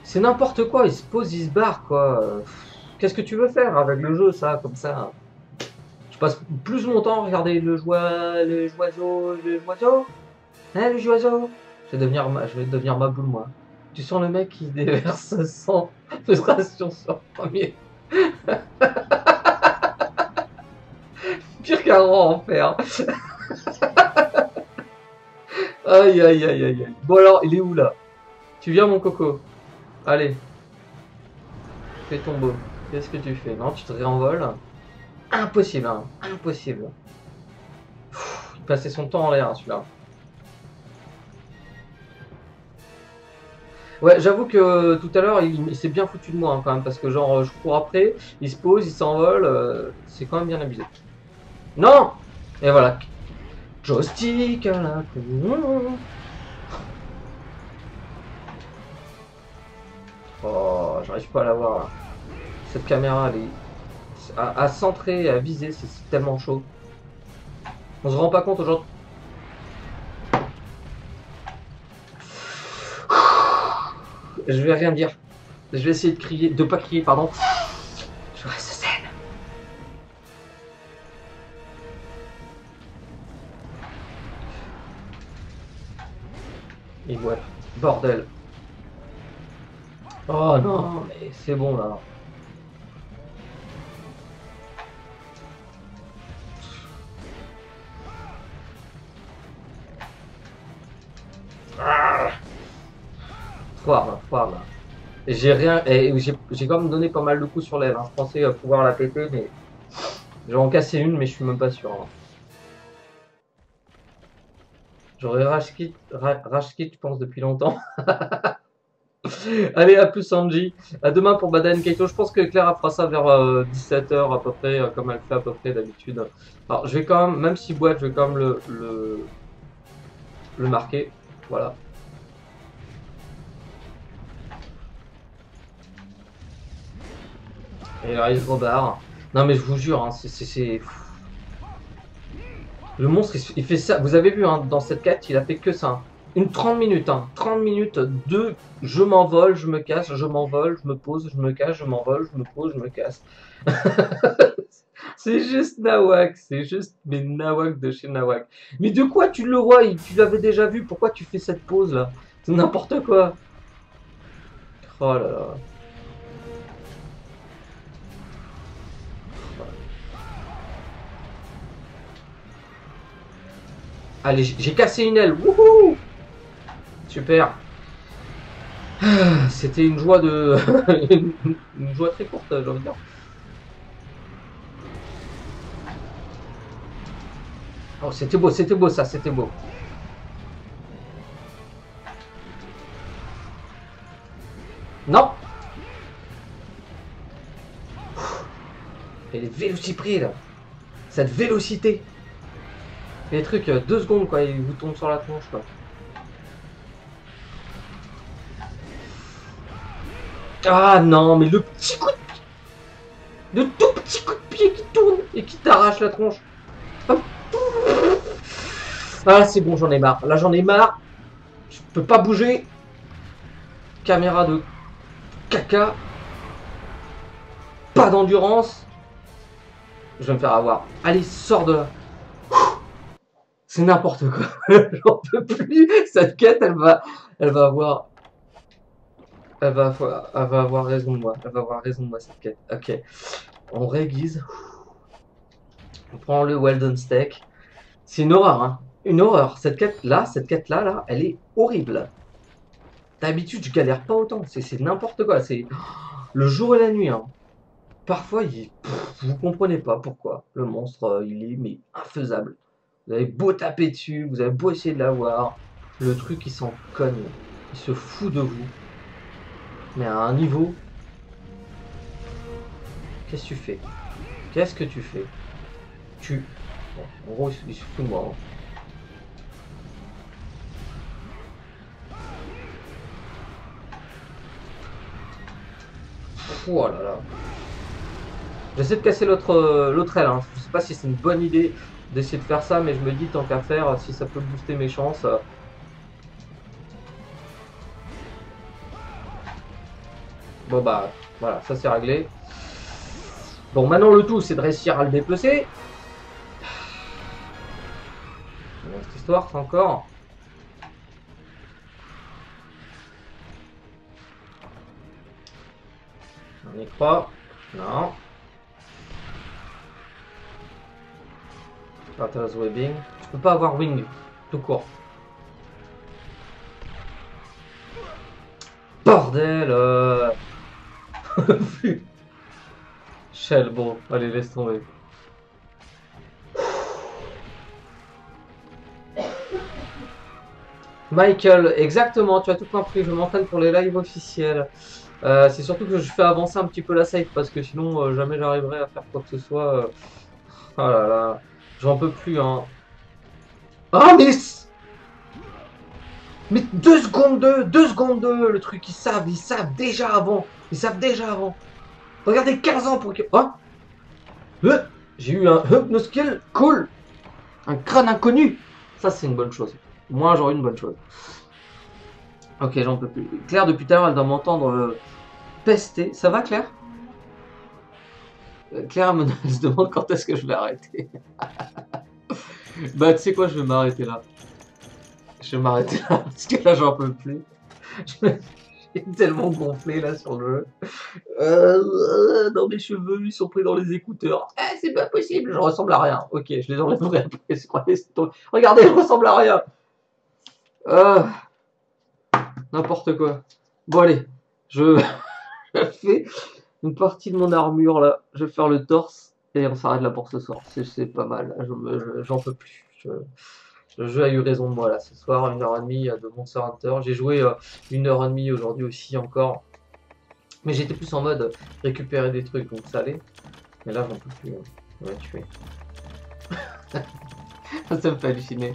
C'est n'importe quoi, il se pose, il se barre, quoi. Qu'est-ce que tu veux faire avec le jeu, ça, comme ça? Je passe plus mon temps à regarder le joiseau. Hein, le joiseau? Je vais devenir ma boule, moi. Tu sens le mec qui déverse son frustration sur le premier. Pire qu'un rang en fer. Aïe, aïe, aïe, aïe, aïe. Bon alors, il est où, là? Tu viens, mon coco? Allez. Fais ton beau. Qu'est-ce que tu fais? Non, tu te réenvoles? Impossible, hein. Impossible. Il passait son temps en l'air, hein, celui-là. Ouais, j'avoue que tout à l'heure, il s'est bien foutu de moi, hein, quand même, parce que genre, je cours après, il se pose, il s'envole, c'est quand même bien abusé. Non! Et voilà. Joystick à la con. Oh, j'arrive pas à la voir, là. Cette caméra, elle est... À centrer, à viser, c'est tellement chaud. On se rend pas compte aujourd'hui. Je vais rien dire. Je vais essayer de crier, de pas crier, pardon. Je reste zen. Et voilà. Bordel. Oh non, mais c'est bon là. Foire là. J'ai rien, et j'ai quand même donné pas mal de coups sur l'aile. Hein. Je pensais pouvoir la péter, mais je vais en casser une, mais je suis même pas sûr. Hein. J'aurais rage quit, je pense, depuis longtemps. Allez, à plus Angie. À demain pour Badan Keito. Je pense que Clara fera ça vers 17h à peu près, comme elle fait à peu près d'habitude. Alors, je vais quand même si boîte, je vais quand même le marquer. Voilà. Et là, il se rebarre. Non, mais je vous jure, hein, c'est... Le monstre, il fait ça. Vous avez vu, hein, dans cette quête, il a fait que ça. Hein. Une 30 minutes, hein. 30 minutes de je m'envole, je me casse, je m'envole, je me pose, je me casse, je m'envole, je me pose, je me casse. C'est juste Nawak, c'est juste mais Nawak de chez Nawak. Mais de quoi tu le vois? Tu l'avais déjà vu, pourquoi tu fais cette pause là? C'est n'importe quoi. Oh là là. Allez, j'ai cassé une aile. Wouhou! Super. C'était une joie de... une joie très courte, j'ai envie de dire. Oh, c'était beau ça, c'était beau. Non! Elle est vélociprée là. Cette vélocité. Les trucs, 2 secondes quoi, ils vous tombent sur la tronche quoi. Ah non, mais le petit coup de pied. Le tout petit coup de pied qui tourne et qui t'arrache la tronche. Ah c'est bon, j'en ai marre. Là j'en ai marre. Je peux pas bouger. caméra de caca. Pas d'endurance. Je vais me faire avoir. Allez, sors de là. C'est n'importe quoi. J'en peux plus. Cette quête, elle va avoir. Elle va avoir raison de moi. Elle va avoir raison de moi, cette quête. Ok. On réguise. On prend le Weldon Steak. C'est une horreur, hein. Une horreur. Cette quête-là, là, elle est horrible. D'habitude, je galère pas autant. C'est n'importe quoi. C'est le jour et la nuit, hein. Parfois, vous comprenez pas pourquoi le monstre, il est mais infaisable. Vous avez beau taper dessus, vous avez beau essayer de l'avoir, le truc il s'en cogne, il se fout de vous. Mais à un niveau, qu'est-ce que tu fais? Qu'est-ce que tu fais? Bon, en gros, il se fout de moi. Hein. Oh là là. J'essaie de casser l'autre aile. Hein. Je sais pas si c'est une bonne idée d'essayer de faire ça, mais je me dis tant qu'à faire, si ça peut booster mes chances. Bon bah voilà, ça c'est réglé. Bon maintenant le tout c'est de réussir à le dépecer. Cette histoire c'est encore. On y croit. Non. Battle's Webbing. Je peux pas avoir Wing tout court. Bordel Shell, bon, allez, laisse tomber. Michael, exactement, tu as tout compris, je m'entraîne pour les lives officiels. C'est surtout que je fais avancer un petit peu la save parce que sinon jamais j'arriverai à faire quoi que ce soit. Oh là là, j'en peux plus, hein. Ah, mais 2 secondes 2 secondes 2, le truc, ils savent déjà avant. Ils savent déjà avant. Regardez 15 ans pour que... Oh, j'ai eu un no skill, cool. Un crâne inconnu. Ça, c'est une bonne chose. Moi, j'aurais une bonne chose. Ok, j'en peux plus. Claire, depuis tout à l'heure, elle doit m'entendre pester. Ça va, Claire? Claire elle se demande quand est-ce que je vais arrêter. Bah, tu sais quoi, je vais m'arrêter là. Je vais m'arrêter là, parce que là, j'en peux plus. J'ai tellement gonflé là sur le jeu. Non, mes cheveux, ils sont pris dans les écouteurs. C'est pas possible, je ressemble à rien. Ok, je les enlèverai après. Regardez, je ressemble à rien. N'importe quoi. Bon, allez, je fais une partie de mon armure là. Je vais faire le torse et on s'arrête là pour ce soir. C'est pas mal. J'en peux plus. Le jeu a eu raison de moi là ce soir, 1h30 de Monster Hunter. J'ai joué 1h30 aujourd'hui aussi encore. Mais j'étais plus en mode récupérer des trucs, donc ça allait. Mais là j'en peux plus. On va tuer. Ça me fait halluciner.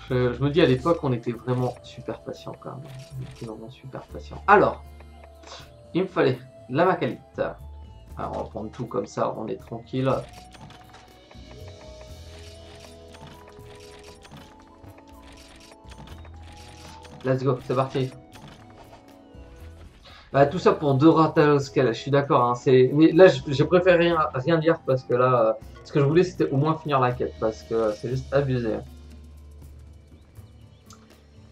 Je me dis à l'époque on était vraiment super patient quand même. On était vraiment super patient. Alors, il me fallait la macalite. Alors on va prendre tout comme ça, on est tranquille. Let's go, c'est parti. Bah, tout ça pour 2 Rathalos-Kell, je suis d'accord. Hein, mais là, j'ai préféré rien dire parce que là, ce que je voulais, c'était au moins finir la quête parce que c'est juste abusé.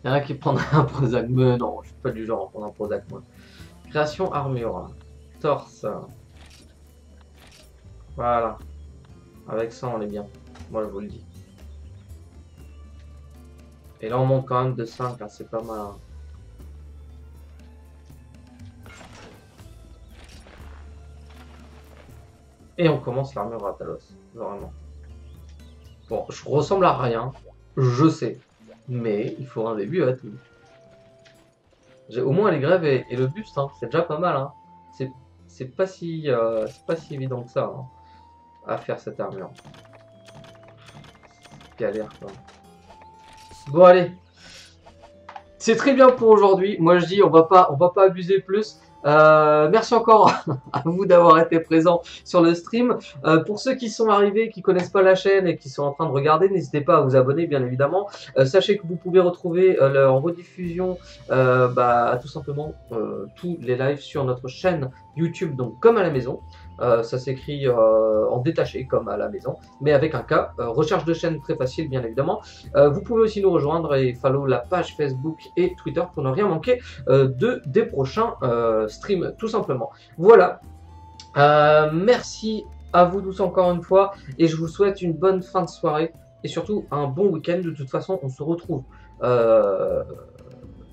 Il y en a qui prendrait un Prozac, mais non, je suis pas du genre à prendre un Prozac, moi. Création armure, torse. Voilà. Avec ça, on est bien. Moi, je vous le dis. Et là, on monte quand même de 5, hein, c'est pas mal. Hein. Et on commence l'armure Rathalos, vraiment. Bon, je ressemble à rien, je sais, mais il faut un début à tout. J'ai au moins les grèves et le buste, hein, c'est déjà pas mal. Hein. C'est pas si évident que ça hein, à faire cette armure. Galère quoi. Bon allez, c'est très bien pour aujourd'hui. Moi je dis on va pas abuser plus. Merci encore à vous d'avoir été présents sur le stream. Pour ceux qui sont arrivés, qui connaissent pas la chaîne et qui sont en train de regarder, n'hésitez pas à vous abonner, bien évidemment. Sachez que vous pouvez retrouver en rediffusion tout simplement tous les lives sur notre chaîne YouTube, donc comme à la maison. Ça s'écrit en détaché, comme à la maison, mais avec un K. Recherche de chaîne très facile, bien évidemment. Vous pouvez aussi nous rejoindre et follow la page Facebook et Twitter pour ne rien manquer des prochains streams, tout simplement. Voilà. Merci à vous tous encore une fois et je vous souhaite une bonne fin de soirée et surtout un bon week-end. De toute façon, on se retrouve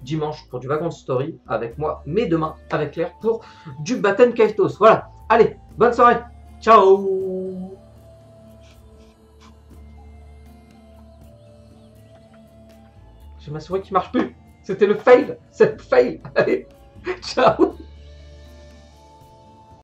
dimanche pour du Vagrant Story avec moi, mais demain avec Claire pour du Batten Kaitos. Voilà. Allez, bonne soirée. Ciao. J'ai ma souris qui marche plus. C'était le fail. C'est le fail. Allez, ciao.